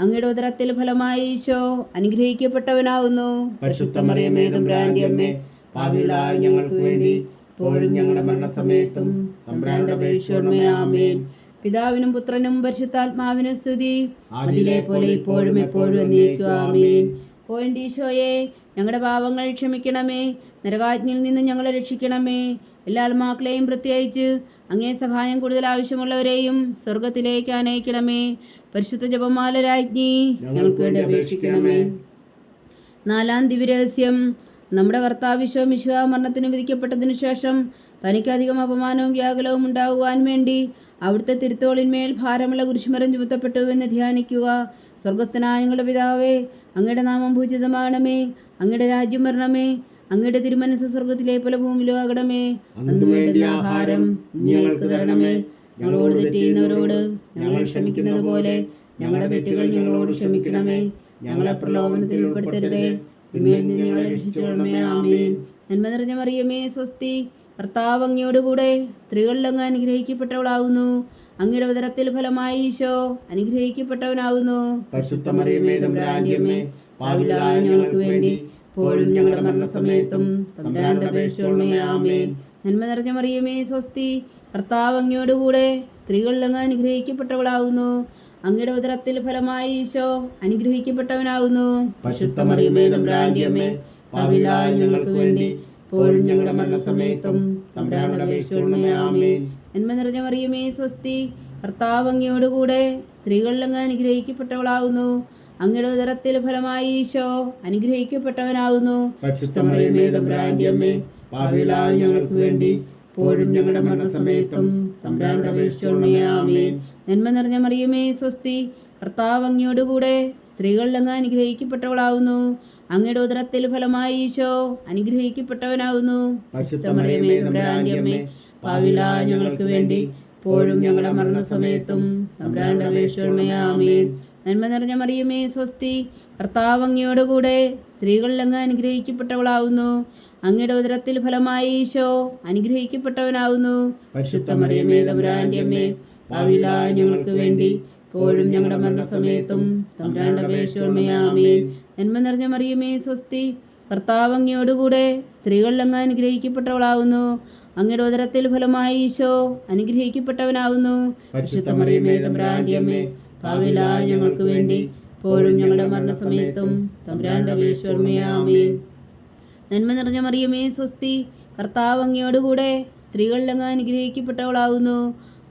അങ്ങയുടെ ഉദരത്തിൽ ഫലമായി ഈശോ അനുഗ്രഹിക്കപ്പെട്ടവനാവുന്നു. പരിശുദ്ധ മറിയമേ തമ്പുരാന്റെ അമ്മേ, പാപികളായ ഞങ്ങൾക്ക് വേണ്ടി ഇപ്പോഴും ഞങ്ങളുടെ മരണസമയത്തും തമ്പുരാന്റെ അപേക്ഷിച്ചുകൊള്ളണമേ. ആമേൻ. പിതാവിനും പുത്രനും പരിശുദ്ധാത്മാവിനും സ്തുതി, അതിലെ പോലെ ഇപ്പോഴും എപ്പോഴും എന്നേക്കും. ആമേൻ. ഓ എൻ്റെ ഈശോയെ, ഞങ്ങളുടെ പാപങ്ങൾ ക്ഷമിക്കണമേ, നരകാജ്ഞയിൽ നിന്ന് ഞങ്ങളെ രക്ഷിക്കണമേ. എല്ലാ ആത്മാക്കളെയും പ്രത്യേകിച്ച് അങ്ങേ സഹായം കൂടുതൽ ആവശ്യമുള്ളവരെയും സ്വർഗത്തിലേക്ക് അനയിക്കണമേ. പരിശുദ്ധ ജപമാല രാജ്ഞി ഞങ്ങൾക്ക് വേണ്ടി അപേക്ഷിക്കണമേ. നാലാം ദിവ്യരഹസ്യം. നമ്മുടെ കർത്താവ് ഈശോ മിശിഹാ മരണത്തിന് വിധിക്കപ്പെട്ടതിനു ശേഷം തനിക്കധികം അപമാനവും വ്യാകുലവും ഉണ്ടാകുവാൻ വേണ്ടി അവിടുത്തെ തിരുത്തോളിന്മേൽ ഭാരമുള്ള കുരിശുമരം ചുമത്തപ്പെട്ടുവെന്ന് ധ്യാനിക്കുക. സ്വർഗസ്ഥനായ ഞങ്ങളുടെ പിതാവേ, അങ്ങയുടെ നാമം പൂജിതമാകണമേ, അങ്ങയുടെ രാജ്യം വരണമേ, അങ്ങയുടെ തിരുമനസ്സ് സ്വർഗത്തിലെ പോലെ ഭൂമിയിലും ആകണമേ. അന്ന് വേണ്ടിയ ആഹാരം ഞങ്ങൾക്ക് തരണമേ. ഞങ്ങളോട് തെറ്റ് ചെയ്യുന്നവരോട് ഞങ്ങൾ ക്ഷമിക്കുന്നത് പോലെ ഞങ്ങളുടെ തെറ്റുകൾ ഞങ്ങളോട് ക്ഷമിക്കണമേ. ഞങ്ങളെ പ്രലോഭനത്തിൽ ഉൾപ്പെടുത്തരുതേ, തിന്മയിൽ നിന്ന് ഞങ്ങളെ രക്ഷിച്ചുകൊള്ളണമേ. ആമേൻ. നന്മ നിറഞ്ഞ മറിയമേ, സ്വസ്തി, കർത്താവ് അങ്ങയോടുകൂടെ സ്ത്രീകളിൽ അങ്ങ് അനുഗ്രഹിക്കപ്പെട്ടവളാവുന്നു. അങ്ങയുടെ ഉദരത്തിൽ ഫലമായി ഈശോ അനുഗ്രഹിക്കപ്പെട്ടവനാവുന്നു. പരിശുദ്ധ മറിയമേ, തമ്പുരാന്റെ അമ്മേ, പാപികളായ ഞങ്ങൾക്ക് വേണ്ടി ഇപ്പോഴും ഞങ്ങളുടെ മരണസമയത്തും തമ്പുരാന്റെ അപേക്ഷിച്ചുകൊള്ളണമേ. ആമേൻ. നന്മ നിറഞ്ഞ മറിയമേ, സ്വസ്തി, കർത്താവ് അങ്ങയോടുകൂടെ സ്ത്രീകളിൽ അങ്ങ് അനുഗ്രഹിക്കപ്പെട്ടവളാവുന്നു. അങ്ങയുടെ ഉദരത്തിൽ ഫലമായി ഈശോ അനുഗ്രഹിക്കപ്പെട്ടവനാവുന്നു. പരിശുദ്ധ മറിയമേ, തമ്പുരാന്റെ അമ്മേ, പാപികളായ ഞങ്ങൾക്ക് വേണ്ടി ഇപ്പോഴും ഞങ്ങളുടെ മരണസമയത്തും തമ്പുരാന്റെ അപേക്ഷിച്ചുകൊള്ളണമേ. ആമേൻ. നന്മ നിറഞ്ഞ മറിയമേ, സ്വസ്തി, കർത്താവ് അങ്ങയോടുകൂടെ സ്ത്രീകളിൽ അങ്ങ് അനുഗ്രഹിക്കപ്പെട്ടവളാവുന്നു. അങ്ങയുടെ ഉദരത്തിൽ ഫലമായി ഈശോ അനുഗ്രഹിക്കപ്പെട്ടവനാവുന്നു. പരിശുദ്ധ മറിയമേ, തമ്പുരാന്റെ അമ്മേ, പാപികളായ ഞങ്ങൾക്ക് വേണ്ടി ഇപ്പോഴും ഞങ്ങളുടെ മരണസമയത്തും തമ്പുരാന്റെ അപേക്ഷിച്ചുകൊള്ളണമേ. ആമേൻ. നന്മ നിറഞ്ഞ മറിയമേ, സ്വസ്തി, കർത്താവ് അങ്ങയോടുകൂടെ സ്ത്രീകളിൽ അങ്ങ് അനുഗ്രഹിക്കപ്പെട്ടവളാവുന്നു. അങ്ങയുടെ ഉദരത്തിൽ ഫലമായി ഈശോ അനുഗ്രഹിക്കപ്പെട്ടവനാവുന്നു. പരിശുദ്ധ മറിയമേ, തമ്പുരാന്റെ അമ്മേ, പാപികളായ ഞങ്ങൾക്ക് വേണ്ടി ഇപ്പോഴും ഞങ്ങളുടെ മരണസമയത്തും തമ്പുരാന്റെ അപേക്ഷിച്ചുകൊള്ളണമേ. ആമേൻ. നന്മ നിറഞ്ഞ മറിയമേ, സ്വസ്തി, കർത്താവ് അങ്ങയോടുകൂടെ സ്ത്രീകളിൽ അങ്ങ് അനുഗ്രഹിക്കപ്പെട്ടവളാവുന്നു. അങ്ങയുടെ ഉദരത്തിൽ ഫലമായി ഈശോ അനുഗ്രഹിക്കപ്പെട്ടവനാവുന്നു. പരിശുദ്ധ മറിയമേ, തമ്പുരാന്റെ അമ്മേ, പാപികളായ ഞങ്ങൾക്ക് വേണ്ടി ഇപ്പോഴും ഞങ്ങളുടെ മരണസമയത്തും തമ്പുരാന്റെ അപേക്ഷിച്ചുകൊള്ളണമേ. ആമേൻ. നന്മ നിറഞ്ഞ മറിയമേ, സ്വസ്തി, കർത്താവ് അങ്ങയോടുകൂടെ സ്ത്രീകളിൽ അങ്ങ് അനുഗ്രഹിക്കപ്പെട്ടവളാവുന്നു. അങ്ങയുടെ ഉദരത്തിൽ ഫലമായി ഈശോ അനുഗ്രഹിക്കപ്പെട്ടവനാവുന്നു. പരിശുദ്ധ മറിയമേ, തമ്പുരാന്റെ അമ്മേ, പാപികളായ ഞങ്ങൾക്ക് വേണ്ടി ഇപ്പോഴും ഞങ്ങളുടെ മരണസമയത്തും തമ്പുരാന്റെ അപേക്ഷിച്ചുകൊള്ളണമേ. ആമേൻ. നന്മ നിറഞ്ഞ മറിയമേ, സ്വസ്തി, കർത്താവ് അങ്ങയോടുകൂടെ സ്ത്രീകളിൽ അങ്ങ് അനുഗ്രഹിക്കപ്പെട്ടവളാവുന്നു.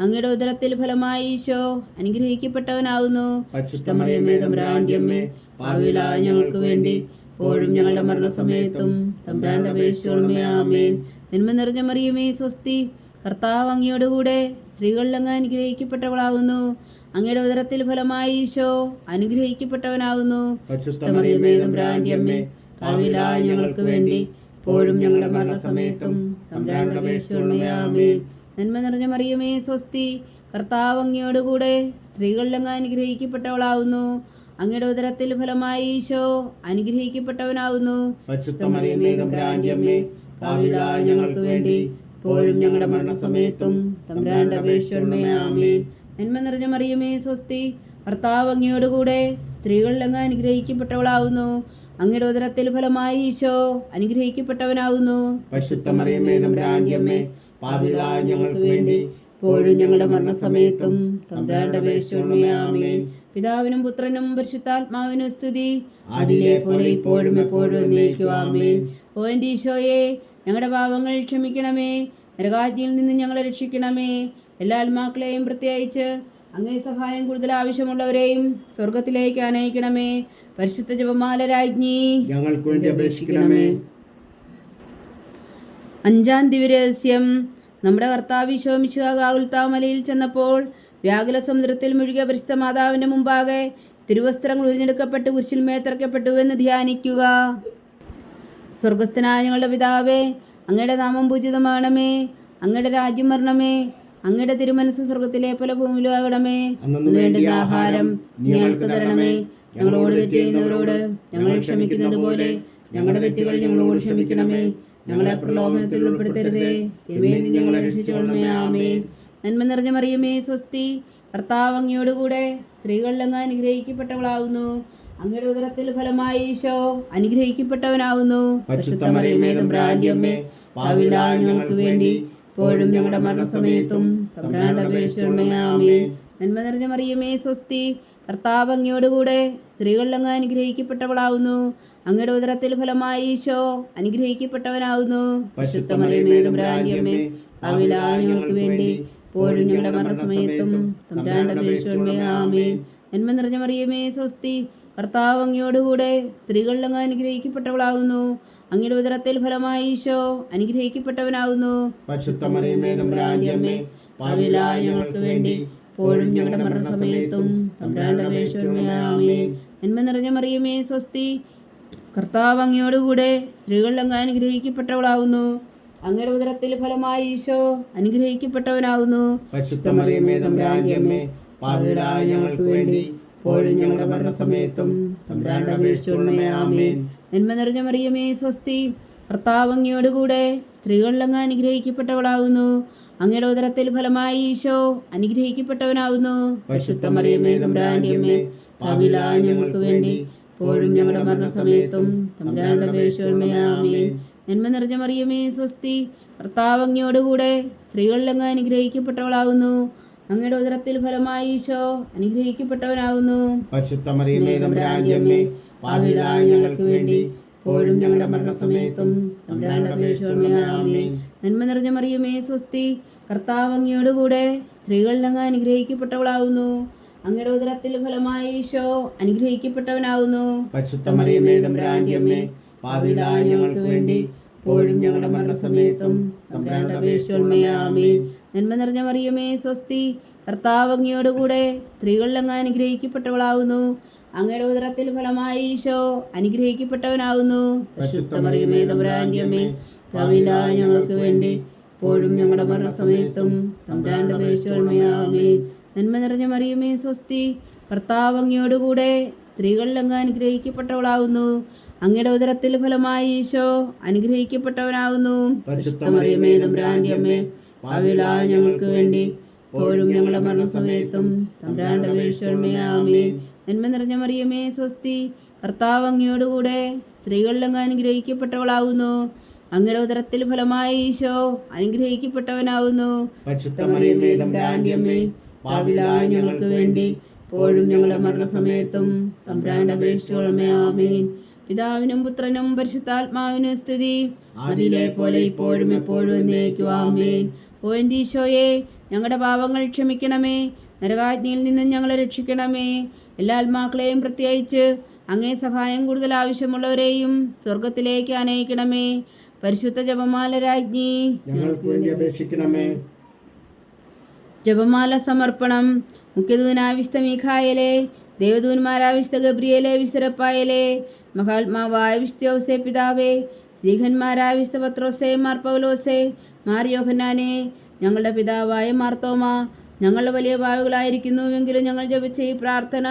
അങ്ങയുടെ ഉദരത്തിൽ ഫലമായി ഈശോ അനുഗ്രഹിക്കപ്പെട്ടവനാവുന്നു. പരിശുദ്ധ മറിയമേ, തമ്പുരാന്റെ അമ്മേ, പാപികളായ ഞങ്ങൾക്ക് വേണ്ടി ഇപ്പോഴും ഞങ്ങളുടെ മരണസമയത്തും തമ്പുരാന്റെ അപേക്ഷിച്ചുകൊള്ളണമേ. ആമേൻ. നന്മ നിറഞ്ഞ മറിയമേ, സ്വസ്തി, കർത്താവ് അങ്ങയോടുകൂടെ സ്ത്രീകളിൽ അങ്ങ് അനുഗ്രഹിക്കപ്പെട്ടവളാവുന്നു. അങ്ങയുടെ ഉദരത്തിൽ ഫലമായി ഈശോ അനുഗ്രഹിക്കപ്പെട്ടവനാവുന്നു. പരിശുദ്ധ മറിയമേ, തമ്പുരാന്റെ അമ്മേ, പാപികളായ ഞങ്ങൾക്ക് വേണ്ടി ഇപ്പോഴും ഞങ്ങളുടെ മരണസമയത്തും തമ്പുരാന്റെ അപേക്ഷിച്ചുകൊള്ളണമേ. ആമേൻ. നന്മ നിറഞ്ഞ മറിയമേ, സ്വസ്തി, കർത്താവ് അങ്ങയോടുകൂടെ സ്ത്രീകളിൽ അങ്ങ് അനുഗ്രഹിക്കപ്പെട്ടവളാവുന്നു. അങ്ങയുടെ ഉദരത്തിൽ ഫലമായി ഈശോ അനുഗ്രഹിക്കപ്പെട്ടവനാവുന്നു. പരിശുദ്ധ മറിയമേ, തമ്പുരാന്റെ അമ്മേ, പാപികളായ ഞങ്ങൾക്ക് വേണ്ടി ഇപ്പോഴും ഞങ്ങളുടെ മരണസമയത്തും തമ്പുരാന്റെ അപേക്ഷിച്ചുകൊള്ളണമേ. ആമേൻ. നന്മ നിറഞ്ഞ മറിയമേ, സ്വസ്തി, കർത്താവ് അങ്ങയോടുകൂടെ സ്ത്രീകളിൽ അങ്ങ് അനുഗ്രഹിക്കപ്പെട്ടവളാവുന്നു. അങ്ങയുടെ ഉദരത്തിൽ ഫലമായി ഈശോ അനുഗ്രഹിക്കപ്പെട്ടവനാവുന്നു. പരിശുദ്ധ മറിയമേ, തമ്പുരാന്റെ അമ്മേ, പാപികളായ ഞങ്ങൾക്ക് വേണ്ടി ഇപ്പോഴും ഞങ്ങളുടെ മരണസമയത്തും തമ്പുരാന്റെ അപേക്ഷിച്ചുകൊള്ളണമേ. ആമേൻ. പിതാവിനും പുത്രനും പരിശുദ്ധാത്മാവിനും സ്തുതി, അതിലെ പോലെ ഇപ്പോഴും എപ്പോഴും എന്നേക്കും. ആമേൻ. ഓ എൻ്റെ ഈശോയെ, ഞങ്ങളുടെ പാപങ്ങൾ ക്ഷമിക്കണമേ, നരകാഗ്നിയിൽ നിന്ന് ഞങ്ങളെ രക്ഷിക്കണമേ. എല്ലാ ആത്മാക്കളെയും പ്രത്യേകിച്ച് അങ്ങേ സഹായം കൂടുതൽ ആവശ്യമുള്ളവരെയും സ്വർഗത്തിലേക്ക് അനയിക്കണമേ. പരിശുദ്ധ ജപമാല രാജ്ഞി, ഞങ്ങൾക്ക് വേണ്ടി അപേക്ഷിക്കണമേ. 5-ാം ദിവ്യരഹസ്യം. നമ്മുടെ കർത്താവ് ഈശോ മിശിഹാ ഗാഗുൽത്താമലയിൽ ചെന്നപ്പോൾ വ്യാകുല സമുദ്രത്തിൽ മുഴുകിയ പരിശുദ്ധ മാതാവിൻ്റെ മുമ്പാകെ തിരുവസ്ത്രങ്ങൾ ഉരിഞ്ഞെടുക്കപ്പെട്ട് കുരിശിൽ മേത്തറക്കപ്പെട്ടു എന്ന് ധ്യാനിക്കുക. സ്വർഗസ്ഥനായ ഞങ്ങളുടെ പിതാവേ, അങ്ങയുടെ നാമം പൂജിതമാകണമേ, അങ്ങയുടെ രാജ്യം വരണമേ, അങ്ങയുടെ തിരുമനസ് സ്വർഗത്തിലെ പോലെ ഭൂമിയിലും ആകണമേ. അന്ന് വേണ്ടുന്ന ആഹാരം ഞങ്ങൾക്ക് തരണമേ. ഞങ്ങളോട് തെറ്റ് ചെയ്യുന്നവരോട് ഞങ്ങൾ ക്ഷമിക്കുന്നത് പോലെ ഞങ്ങളുടെ തെറ്റുകൾ ഞങ്ങളോട് ക്ഷമിക്കണമേ. ഞങ്ങളെ പ്രലോഭനത്തിൽ ഉൾപ്പെടുത്തരുതേ, തിന്മയിൽ നിന്ന് ഞങ്ങളെ രക്ഷിച്ചുകൊള്ളണമേ. ആമേൻ. നന്മ നിറഞ്ഞ മറിയമേ, സ്വസ്തി, കർത്താവ് അങ്ങയോടുകൂടെ സ്ത്രീകളിൽ അങ്ങ് അനുഗ്രഹിക്കപ്പെട്ടവളാവുന്നു. അങ്ങയുടെ ഉദരത്തിൽ ഫലമായി ഈശോ അനുഗ്രഹിക്കപ്പെട്ടവനാവുന്നു. പരിശുദ്ധ മറിയമേ, തമ്പുരാന്റെ അമ്മേ, പാപികളായ ഞങ്ങൾക്ക് വേണ്ടി ഇപ്പോഴും ഞങ്ങളുടെ മരണസമയത്തും തമ്പുരാന്റെ അപേക്ഷിച്ചുകൊള്ളണമേ. ആമേൻ. നന്മ നിറഞ്ഞ മറിയമേ, സ്വസ്തി, കർത്താവ് അങ്ങയോടുകൂടെ സ്ത്രീകളിൽ അങ്ങ് അനുഗ്രഹിക്കപ്പെട്ടവളാവുന്നു. അങ്ങയുടെ ഉദരത്തിൽ ഫലമായി ഈശോ അനുഗ്രഹിക്കപ്പെട്ടവനാവുന്നു. പരിശുദ്ധ മറിയമേ, തമ്പുരാന്റെ അമ്മേ, പാപികളായ ഞങ്ങൾക്ക് വേണ്ടി ഇപ്പോഴും ഞങ്ങളുടെ മരണസമയത്തും തമ്പുരാന്റെ അപേക്ഷിച്ചുകൊള്ളണമേ. ആമേൻ. നന്മ നിറഞ്ഞ മറിയമേ, സ്വസ്തി, കർത്താവ് അങ്ങയോടുകൂടെ സ്ത്രീകളിൽ അങ്ങ് അനുഗ്രഹിക്കപ്പെട്ടവളാവുന്നു. അങ്ങയുടെ ഉദരത്തിൽ ഫലമായി ഈശോ അനുഗ്രഹിക്കപ്പെട്ടവനാവുന്നു. പരിശുദ്ധ മറിയമേ, തമ്പുരാന്റെ അമ്മേ, പാപികളായ ഞങ്ങൾക്ക് വേണ്ടി ഇപ്പോഴും ഞങ്ങളുടെ മരണസമയത്തും തമ്പുരാന്റെ അപേക്ഷിച്ചുകൊള്ളണമേ. ആമേൻ. നന്മ നിറഞ്ഞ മറിയമേ, സ്വസ്തി, കർത്താവ് അങ്ങയോടുകൂടെ സ്ത്രീകളിൽ അങ്ങ് അനുഗ്രഹിക്കപ്പെട്ടവളാവുന്നു. അങ്ങയുടെ ഉദരത്തിൽ ഫലമായി ഈശോ അനുഗ്രഹിക്കപ്പെട്ടവനാവുന്നു. പരിശുദ്ധ മറിയമേ, തമ്പുരാന്റെ അമ്മേ, പാപികളായ ഞങ്ങൾക്ക് വേണ്ടി ഇപ്പോഴും ഞങ്ങളുടെ മരണസമയത്തും തമ്പുരാനോട് അപേക്ഷിച്ചുകൊള്ളണമേ. ആമേൻ. നന്മ നിറഞ്ഞ മറിയമേ സ്വസ്തി, കർത്താവ് അങ്ങയോടുകൂടെ സ്ത്രീകളിൽ അങ്ങ് അനുഗ്രഹിക്കപ്പെട്ടവളാവുന്നു. അങ്ങയുടെ ഉദരത്തിൽ ഫലമായി ഈശോ അനുഗ്രഹിക്കപ്പെട്ടവനാവുന്നു. പരിശുദ്ധ മറിയമേ തമ്പുരാന്റെ അമ്മേ, പാപികളായ ഞങ്ങൾക്ക് വേണ്ടി ഇപ്പോഴും ഞങ്ങളുടെ മരണസമയത്തും തമ്പുരാനോട് അപേക്ഷിച്ചുകൊള്ളണമേ. ആമേൻ. നന്മ നിറഞ്ഞ മറിയമേ സ്വസ്തി, കർത്താവ് അങ്ങയോടുകൂടെ സ്ത്രീകളിൽ അങ്ങ് അനുഗ്രഹിക്കപ്പെട്ടവളാവുന്നു. അങ്ങയുടെ ഉദരത്തിൽ ഫലമായി ഈശോ അനുഗ്രഹിക്കപ്പെട്ടവനാവുന്നു. പരിശുദ്ധ മറിയമേ തമ്പുരാന്റെ അമ്മേ, പാപികളായ ഞങ്ങൾക്ക് വേണ്ടി ഇപ്പോഴും ഞങ്ങളുടെ മരണസമയത്തും തമ്പുരാനോട് അപേക്ഷിച്ചുകൊള്ളണമേ. ആമേൻ. നന്മ നിറഞ്ഞ മറിയമേ സ്വസ്തി, കർത്താവ് അങ്ങയോടുകൂടെ സ്ത്രീകളിൽ അങ്ങ് അനുഗ്രഹിക്കപ്പെട്ടവളാവുന്നു. അങ്ങയുടെ ഉദരത്തിൽ ഫലമായി ഈശോ അനുഗ്രഹിക്കപ്പെട്ടവനാവുന്നു. പരിശുദ്ധ മറിയമേ തമ്പുരാന്റെ അമ്മേ, പാപികളായ ഞങ്ങൾക്ക് വേണ്ടി ഇപ്പോഴും ഞങ്ങളുടെ മരണസമയത്തും തമ്പുരാനോട് അപേക്ഷിച്ചുകൊള്ളണമേ. ആമേൻ. നന്മ നിറഞ്ഞ മറിയമേ സ്വസ്തി, കർത്താവ് അങ്ങയോടുകൂടെ സ്ത്രീകളിൽ അങ്ങ് അനുഗ്രഹിക്കപ്പെട്ടവളാവുന്നു. അങ്ങയുടെ ഉദരത്തിൽ ഫലമായി ഈശോ അനുഗ്രഹിക്കപ്പെട്ടവനാവുന്നു. പരിശുദ്ധ മറിയമേ തമ്പുരാന്റെ അമ്മേ, പാപികളായ ഞങ്ങൾക്ക് വേണ്ടി ഇപ്പോഴും ഞങ്ങളുടെ മരണസമയത്തും തമ്പുരാനോട് അപേക്ഷിച്ചുകൊള്ളണമേ. ആമേൻ. നന്മ നിറഞ്ഞ മറിയമേ സ്വസ്തി, കർത്താവ് അങ്ങയോടുകൂടെ സ്ത്രീകളിൽ അങ്ങ് അനുഗ്രഹിക്കപ്പെട്ടവളാവുന്നു. അങ്ങയുടെ ഉദരത്തിൽ ഫലമായി ഈശോ അനുഗ്രഹിക്കപ്പെട്ടവനാവുന്നു. പരിശുദ്ധ മറിയമേ തമ്പുരാന്റെ അമ്മേ, പാപികളായ ഞങ്ങൾക്ക് വേണ്ടി ഇപ്പോഴും ഞങ്ങളുടെ മരണസമയത്തും തമ്പുരാനോട് അപേക്ഷിച്ചുകൊള്ളണമേ. ആമേൻ. നന്മ നിറഞ്ഞ മറിയമേ സ്വസ്തി, കർത്താവ് അങ്ങയോടുകൂടെ സ്ത്രീകളിൽ അങ്ങ് അനുഗ്രഹിക്കപ്പെട്ടവളാവുന്നു. അങ്ങയുടെ ഉദരത്തിൽ ഫലമായി ഈശോ അനുഗ്രഹിക്കപ്പെട്ടവനാവുന്നു. പരിശുദ്ധ മറിയമേ തമ്പുരാന്റെ അമ്മേ, പാപികളായ ഞങ്ങൾക്ക് വേണ്ടി ഇപ്പോഴും ഞങ്ങളുടെ മരണസമയത്തും തമ്പുരാനോട് അപേക്ഷിച്ചുകൊള്ളണമേ. ആമേൻ. പിതാവിനും പുത്രനും പരിശുദ്ധാത്മാവിനും സ്തുതി, അതിലെ പോലെ ഇപ്പോഴും എപ്പോഴും എന്നേക്കും. ആമേൻ. ഓ എൻ്റെ ഈശോയെ, ഞങ്ങളുടെ പാപങ്ങൾ ക്ഷമിക്കണമേ, നരകാജ്ഞയിൽ നിന്നും ഞങ്ങളെ രക്ഷിക്കണമേ. എല്ലാ ആത്മാക്കളെയും പ്രത്യേകിച്ച് അങ്ങേ സഹായം കൂടുതൽ ആവശ്യമുള്ളവരെയും സ്വർഗത്തിലേക്ക് ആനയിക്കണമേ. പരിശുദ്ധ ജപമാല രാജ്ഞി, ഞങ്ങൾക്ക് വേണ്ടി അപേക്ഷിക്കണമേ. ജപമാല സമർപ്പണം. മുഖ്യദൂതനായ വിശുദ്ധ മീഖായേലേ, ദേവദൂതന്മാരായ വിശുദ്ധ ഗബ്രിയേലേ, വിശുദ്ധ മഹാത്മാവായ വിശുദ്ധ യോസേ പിതാവേ, ശ്രീഹന്മാരായ വിശുദ്ധ പത്രോസേ, മാർ പൗലോസേ, മാർ യോഹന്നാനെ, ഞങ്ങളുടെ പിതാവായ മാർത്തോമ, ഞങ്ങളുടെ വലിയ പാവികളായിരിക്കുന്നുവെങ്കിലും ഞങ്ങൾ ജപിച്ച ഈ പ്രാർത്ഥന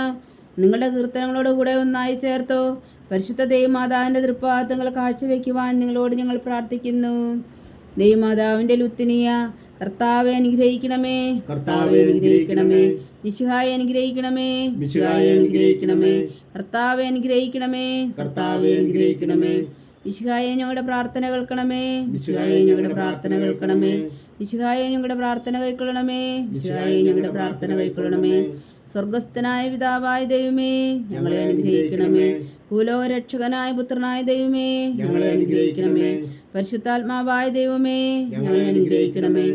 നിങ്ങളുടെ കീർത്തനങ്ങളോടുകൂടെ ഒന്നായി ചേർത്തോ. പരിശുദ്ധ ദൈവമാതാവിൻ്റെ തൃപ്പാദങ്ങൾ കാഴ്ചവെക്കുവാൻ നിങ്ങളോട് ഞങ്ങൾ പ്രാർത്ഥിക്കുന്നു. ദൈവമാതാവിൻ്റെ ലുത്തിനിയ, കർത്താവെ അനുഗ്രഹിക്കണമേ, കർത്താവെ അനുഗ്രഹിക്കണമേ. മിശിഹായെ അനുഗ്രഹിക്കണമേ, മിശിഹായെ അനുഗ്രഹിക്കണമേ. കർത്താവെ അനുഗ്രഹിക്കണമേ, കർത്താവെ അനുഗ്രഹിക്കണമേ. മിശിഹായെ ഞങ്ങളുടെ പ്രാർത്ഥന കേൾക്കണമേ, മിശിഹായെ ഞങ്ങളുടെ പ്രാർത്ഥന കേൾക്കണമേ. മിശിഹായെ ഞങ്ങളുടെ പ്രാർത്ഥന കൈക്കൊള്ളണമേ, മിശിഹായെ ഞങ്ങളുടെ പ്രാർത്ഥന കൈക്കൊള്ളണമേ. സ്വർഗസ്ഥനായ പിതാവായ ദൈവമേ, ഞങ്ങളെ അനുഗ്രഹിക്കണമേ. ഭൂലോകരക്ഷകനായ പുത്രനായ ദൈവമേ, ഞങ്ങളെ അനുഗ്രഹിക്കണമേ. പരിശുദ്ധാത്മാവായ ദൈവമേ, ഞങ്ങളെ അനുഗ്രഹിക്കണമേ.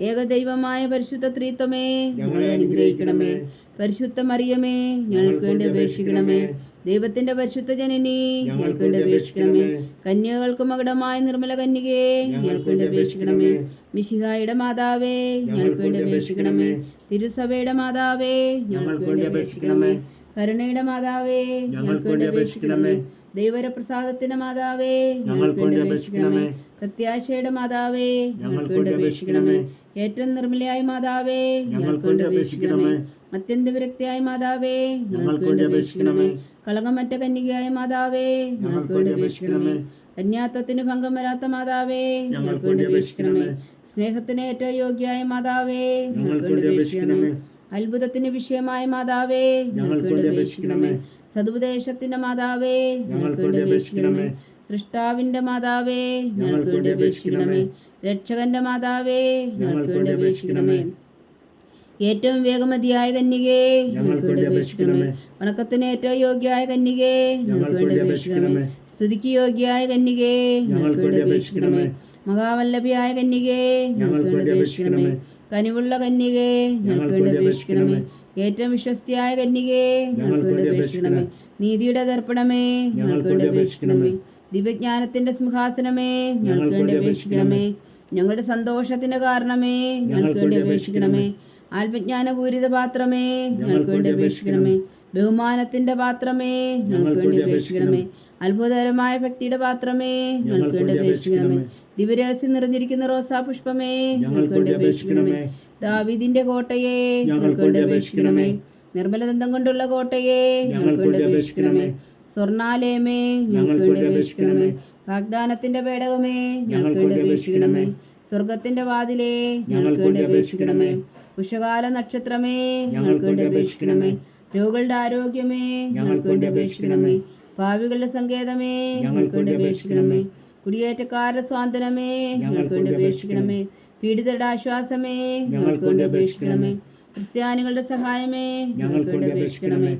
ഏകദൈവമായ പരിശുദ്ധ ത്രിത്വമേ, ഞങ്ങളെ അനുഗ്രഹിക്കണമേ. പരിശുദ്ധ മറിയമേ, ഞങ്ങൾക്ക് വേണ്ടി അപേക്ഷിക്കണമേ. ദൈവത്തിന്റെ പരിശുദ്ധ ജനനി, ഞങ്ങൾക്ക് വേണ്ടി അപേക്ഷിക്കണമേ. കന്യകൾക്ക് മകുടമായ നിർമ്മല കന്യകയെ, ഞങ്ങൾക്ക് വേണ്ടി അപേക്ഷിക്കണമേ. മിശിഹായുടെ മാതാവേ, ഞങ്ങൾക്ക് വേണ്ടി അപേക്ഷിക്കണമേ. തിരുസഭയുടെ മാതാവേ, ഞങ്ങൾക്ക് വേണ്ടി അപേക്ഷിക്കണമേ. കരുണയുടെ മാതാവേ, ഞങ്ങൾക്ക് വേണ്ടി അപേക്ഷിക്കണമേ. ദൈവരപ്രസാദത്തിന്റെ മാതാവേ, ഞങ്ങൾക്ക് വേണ്ടി അപേക്ഷിക്കണമേ. പ്രത്യാശയുടെ മാതാവേ, ഞങ്ങൾക്ക് വേണ്ടി അപേക്ഷിക്കണമേ. ഏറ്റവും നിർമ്മലയായ മാതാവേ, ഞങ്ങൾക്ക് വേണ്ടി അപേക്ഷിക്കണമേ. അത്യന്ത വിരക്തിയായ മാതാവേ, ഞങ്ങൾക്ക് വേണ്ടി അപേക്ഷിക്കണമേ. കളങ്കമറ്റ കന്യകയായ മാതാവേ, ഞങ്ങൾക്ക് വേണ്ടി അപേക്ഷിക്കണമേ. കന്യാത്വത്തിന് ഭംഗം വരാത്ത മാതാവേ, ഞങ്ങൾക്ക് വേണ്ടി അപേക്ഷിക്കണമേ. സ്നേഹത്തിന് ഏറ്റവും യോഗ്യയായ മാതാവേ, ഞങ്ങൾക്ക് വേണ്ടി അപേക്ഷിക്കണമേ. അത്ഭുതത്തിന് വിഷയമായ മാതാവേ, ഞങ്ങൾക്ക് വേണ്ടി അപേക്ഷിക്കണമേ. സതുപദേശത്തിന്റെ മാതാവേ, ഞങ്ങൾക്ക് വേണ്ടി അപേക്ഷിക്കണമേ. സൃഷ്ടാവിന്റെ മാതാവേ, ഞങ്ങൾക്ക് വേണ്ടി അപേക്ഷിക്കണമേ. രക്ഷകന്റെ മാതാവേ, ഞങ്ങൾക്ക് വേണ്ടി അപേക്ഷിക്കണമേ. ഏറ്റവും വേഗമതിയായ കന്യകേ, ഞങ്ങൾക്ക് വേണ്ടി അപേക്ഷിക്കണമേ. വണക്കത്തിന് ഏറ്റവും യോഗ്യയായ കന്യകേ, ഞങ്ങൾക്ക് വേണ്ടി അപേക്ഷിക്കണമേ. സ്തുതിക്ക് യോഗ്യയായ കന്യകേ, ഞങ്ങൾക്ക് വേണ്ടി അപേക്ഷിക്കണമേ. മഹാവല്ലഭിയായ കന്യകേ, ഞങ്ങൾക്ക് വേണ്ടി അപേക്ഷിക്കണമേ. കനിവുള്ള കന്യകേ, ഞങ്ങൾക്ക് വേണ്ടി അപേക്ഷിക്കണമേ. ഏറ്റവും വിശ്വസ്തയായ കന്യകേ, ഞങ്ങൾക്ക് വേണ്ടി അപേക്ഷിക്കണമേ. നീതിയുടെ ദർപ്പണമേ, ഞങ്ങൾക്ക് വേണ്ടി അപേക്ഷിക്കണമേ. ദിവ്യജ്ഞാനത്തിന്റെ സിംഹാസനമേ, ഞങ്ങൾക്ക് വേണ്ടി അപേക്ഷിക്കണമേ. ഞങ്ങളുടെ സന്തോഷത്തിന്റെ കാരണമേ, ഞങ്ങൾക്ക് വേണ്ടി അപേക്ഷിക്കണമേ. ആത്മജ്ഞാനപൂരിത പാത്രമേ, ഞങ്ങൾക്ക് വേണ്ടി അപേക്ഷിക്കണമേ. ബഹുമാനത്തിന്റെ പാത്രമേ, ഞങ്ങൾക്ക് വേണ്ടി അപേക്ഷിക്കണമേ. അത്ഭുതകരമായ ഭക്തിയുടെ പാത്രമേ, ഞങ്ങൾക്ക് വേണ്ടി അപേക്ഷിക്കണമേ. ദിവ്യരഹസ്യം നിറഞ്ഞിരിക്കുന്ന റോസാ പുഷ്പമേ, ഞങ്ങൾക്ക് വേണ്ടി അപേക്ഷിക്കണമേ. ദാവീദിന്റെ കോട്ടയെ, ഞങ്ങൾക്ക് വേണ്ടി അപേക്ഷിക്കണമേ. നിർമ്മലദന്തം കൊണ്ടുള്ള കോട്ടയെ ഞങ്ങൾക്ക് വേണ്ടി അപേക്ഷിക്കണമേ. സ്വർണാലയമേ ഞങ്ങൾക്ക് വേണ്ടി അപേക്ഷിക്കണമേ. വാഗ്ദാനത്തിന്റെ പേടകമേ ഞങ്ങൾക്ക് വേണ്ടി അപേക്ഷിക്കണമേ. സ്വർഗത്തിന്റെ വാതിലേ ഞങ്ങൾക്ക് വേണ്ടി അപേക്ഷിക്കണമേ. ഉഷകാല നക്ഷത്രമേ ഞങ്ങൾക്ക് വേണ്ടി അപേക്ഷിക്കണമേ. രോഗികളുടെ ആരോഗ്യമേ ഞങ്ങൾക്ക് വേണ്ടി അപേക്ഷിക്കണമേ. ഭാവികളുടെ സങ്കേതമേ ഞങ്ങൾക്ക് വേണ്ടി അപേക്ഷിക്കണമേ. കുടിയേറ്റക്കാരുടെ സ്വാതന്ത്ര്യമേ ഞങ്ങൾക്ക് വേണ്ടി അപേക്ഷിക്കണമേ. പീഡിതരുടെ ആശ്വാസമേ ഞങ്ങൾക്ക് വേണ്ടി അപേക്ഷിക്കണമേ. ക്രിസ്ത്യാനികളുടെ സഹായമേ ഞങ്ങൾക്ക് വേണ്ടി അപേക്ഷിക്കണമേ.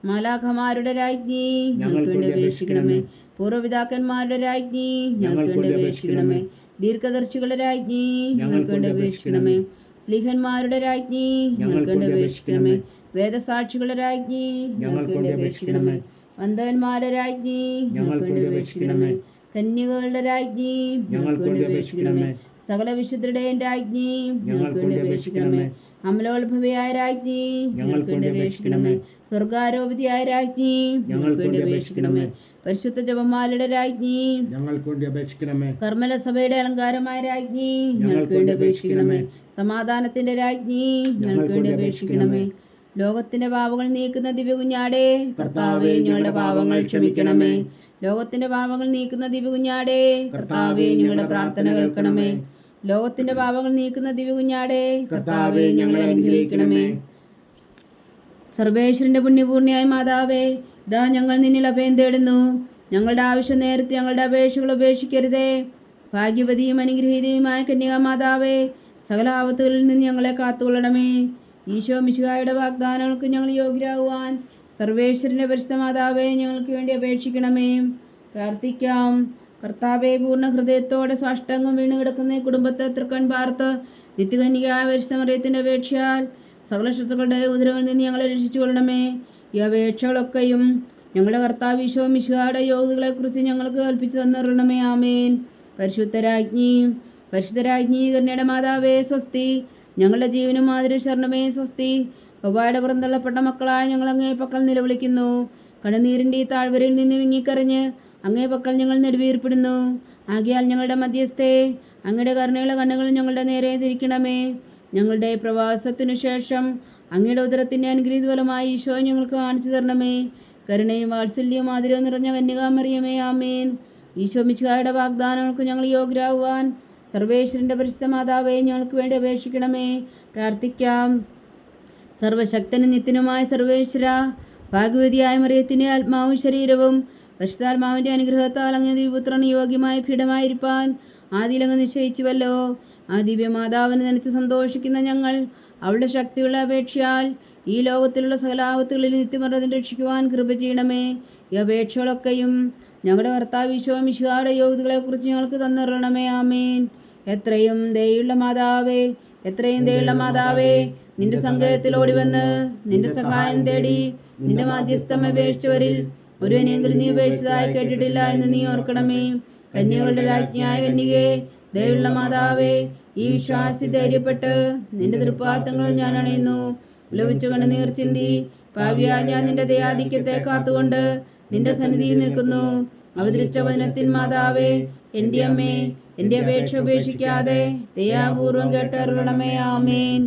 മാലാഖമാരുടെ രാജ്ഞി ഞങ്ങൾക്ക് വേണ്ടി അപേക്ഷിക്കണമേ. പൂർവ്വപിതാക്കന്മാരുടെ രാജ്ഞി ഞങ്ങൾക്ക് വേണ്ടി അപേക്ഷിക്കണമേ. ദീർഘദർശികളുടെ രാജ്ഞി ഞങ്ങൾക്ക് വേണ്ടി അപേക്ഷിക്കണമേ. സ്ലീഹന്മാരുടെ രാജ്ഞി ഞങ്ങൾക്ക് വേണ്ടി അപേക്ഷിക്കണമേ. വേദസാക്ഷികളുടെ രാജ്ഞി ഞങ്ങൾക്ക് വേണ്ടി അപേക്ഷിക്കണമേ. വന്ദകന്മാരുടെ രാജ്ഞി ഞങ്ങൾക്ക് വേണ്ടി അപേക്ഷിക്കണമേ. കന്യകകളുടെ രാജ്ഞി ഞങ്ങൾക്ക് വേണ്ടി അപേക്ഷിക്കണമേ. സകല വിശുദ്ധരുടെയും രാജ്ഞി ഞങ്ങൾക്ക് വേണ്ടി അപേക്ഷിക്കണമേ. അമലോത്ഭവയായ രാജ്ഞി ഞങ്ങൾക്ക് വേണ്ടി അപേക്ഷിക്കണമേ. സ്വർഗാരോപിതയായ രാജ്ഞി ഞങ്ങൾക്ക് വേണ്ടി അപേക്ഷിക്കണമേ. പരിശുദ്ധ ജപമാലയുടെ രാജ്ഞി ഞങ്ങൾക്ക് വേണ്ടി അപേക്ഷിക്കണമേ. കർമ്മല സഭയുടെ അലങ്കാരമായ രാജ്ഞി ഞങ്ങൾക്ക് വേണ്ടി അപേക്ഷിക്കണമേ. സമാധാനത്തിന്റെ രാജ്ഞി ഞങ്ങൾക്ക് വേണ്ടി അപേക്ഷിക്കണമേ. ലോകത്തിന്റെ പാപങ്ങൾ നീക്കുന്ന ദിവ്യകുഞ്ഞാടേ, കർത്താവേ ഞങ്ങളുടെ പാപങ്ങൾ ക്ഷമിക്കണമേ. ലോകത്തിന്റെ പാപങ്ങൾ നീക്കുന്ന ദിവ്യകുഞ്ഞാടേ, കർത്താവേ ഞങ്ങളുടെ പ്രാർത്ഥന കേൾക്കണമേ. ലോകത്തിന്റെ പാപങ്ങൾ നീക്കുന്ന ദിവ്യകുഞ്ഞാടേ, കർത്താവേ ഞങ്ങളെ അനുഗ്രഹിക്കണമേ. സർവേശ്വരന്റെ പുണ്യപൂർണിയായ മാതാവേ, ഇതാ ഞങ്ങൾ നിന്നിൽ അഭയം തേടുന്നു. ഞങ്ങളുടെ ആവശ്യം നേരത്തെ ഞങ്ങളുടെ അപേക്ഷകൾ ഉപേക്ഷിക്കരുതേ. ഭാഗ്യവതിയും അനുഗ്രഹീതയുമായ കന്യകാമാതാവേ, സകല ആപത്തുകളിൽ നിന്ന് ഞങ്ങളെ കാത്തുകൊള്ളണമേ. ഈശോ മിശിഹായുടെ വാഗ്ദാനങ്ങൾക്ക് ഞങ്ങൾ യോഗ്യരാകുവാൻ സർവേശ്വരന്റെ പരിശുദ്ധ മാതാവേ ഞങ്ങൾക്ക് വേണ്ടി അപേക്ഷിക്കണമേ. പ്രാർത്ഥിക്കാം. കർത്താവെ, പൂർണ്ണ ഹൃദയത്തോടെ സാഷ്ടാംഗം വീണ് കിടക്കുന്ന ഈ കുടുംബത്തെ തൃക്കൺ പാർത്ത് നിത്യകന്യകയായ പരിശുദ്ധ മറിയത്തിന്റെ അപേക്ഷയാൽ സകല ശത്രുക്കളുടെ ഉദരങ്ങളിൽ നിന്ന് ഞങ്ങളെ രക്ഷിച്ചു കൊള്ളണമേ. ഈ അപേക്ഷകളൊക്കെയും ഞങ്ങളുടെ കർത്താവ് ഈശോ മിശിഹായുടെ യോഗ്യതകളെക്കുറിച്ച് ഞങ്ങൾക്ക് കൽപ്പിച്ചു തന്നിരണമേ. ആമേൻ. പരിശുദ്ധരാജ്ഞി കരുണയുടെ മാതാവേ സ്വസ്തി. ഞങ്ങളുടെ ജീവനും മാതിരി ശരണമേ സ്വസ്തി. വവ്വായുടെ പുറന്തള്ളപ്പെട്ട മക്കളായ ഞങ്ങൾ അങ്ങേ പക്കൽ നിലവിളിക്കുന്നു. കടനീരിൻ്റെ ഈ താഴ്വരയിൽ നിന്ന് വിങ്ങിക്കറിഞ്ഞ് അങ്ങേ പക്കൽ ഞങ്ങൾ നെടുവീർപ്പെടുന്നു. ആകയാൽ ഞങ്ങളുടെ മധ്യസ്ഥേ, അങ്ങയുടെ കരുണയുള്ള കണ്ണുകൾ ഞങ്ങളുടെ നേരെ തിരിക്കണമേ. ഞങ്ങളുടെ പ്രവാസത്തിനു ശേഷം അങ്ങയുടെ ഉദരത്തിൻ്റെ അനുഗ്രഹീത ഫലമായി ഈശോ ഞങ്ങൾക്ക് കാണിച്ചു തരണമേ. കരുണയും വാത്സല്യവും ആദരവും നിറഞ്ഞ കന്യകാമറിയമേ. ആമേൻ. ഈശോ മിശിഹായുടെ വാഗ്ദാനങ്ങൾക്ക് ഞങ്ങൾ യോഗ്യരാകുവാൻ സർവേശ്വരൻ്റെ പരിശുദ്ധ മാതാവേ ഞങ്ങൾക്ക് വേണ്ടി അപേക്ഷിക്കണമേ. പ്രാർത്ഥിക്കാം. സർവശക്തനും നിത്യനുമായ സർവേശ്വര, ഭാഗ്യവതിയായ മറിയത്തിൻ്റെ ആത്മാവും ശരീരവും പരിശുദ്ധാത്മാവിൻ്റെ അനുഗ്രഹത്താൽ അങ്ങ് ദിവ്യപുത്രന് യോഗ്യമായ പീഠമായിരിക്കാൻ ആദിയിലങ്ങ് നിശ്ചയിച്ചുവല്ലോ. ആ ദിവ്യമാതാവിനെ നനച്ച് സന്തോഷിക്കുന്ന ഞങ്ങൾ അവളുടെ ശക്തിയുള്ള അപേക്ഷയാൽ ഈ ലോകത്തിലുള്ള സകലാപത്തുകളിൽ നിത്യമരണത്തിന് രക്ഷിക്കുവാൻ കൃപ ചെയ്യണമേ. ഈ അപേക്ഷകളൊക്കെയും ഞങ്ങളുടെ കർത്താവ് ഈശോ മിശിഹായുടെ യോഗ്യതകളെക്കുറിച്ച് ഞങ്ങൾക്ക് തന്നിരണമേ. ആമേൻ. എത്രയും ദയുള്ള മാതാവേ, നിന്റെ സങ്കേതത്തിൽ ഓടിവന്ന് നിന്റെ സഹായം തേടി നിന്റെ മാധ്യസ്ഥം അപേക്ഷിച്ചവരിൽ ഒരുവനെങ്കിലും നീ ഉപേക്ഷിച്ചതായി കേട്ടിട്ടില്ല എന്ന് നീ ഓർക്കണമേ. കന്യകളുടെ രാജ്ഞിയായ കന്യകേ, ദയുള്ള മാതാവേ, ഈ വിശ്വാസി ധൈര്യപ്പെട്ട് നിന്റെ തൃപ്പാദങ്ങൾ ഞാൻ അണയുന്നു. ലഭിച്ചു കണ്ണുനീർ ചിന്തി പാപിയായ ഞാൻ നിന്റെ ദയാധിക്യത്തെ കാത്തുകൊണ്ട് നിന്റെ സന്നിധിയിൽ നിൽക്കുന്നു. അവതരിച്ച വചനത്തിൻ മാതാവേ, എൻ്റെ അമ്മേ, എൻ്റെ അപേക്ഷ ഉപേക്ഷിക്കാതെ ദയാപൂർവം കേട്ടരുളണമേ. ആമേൻ.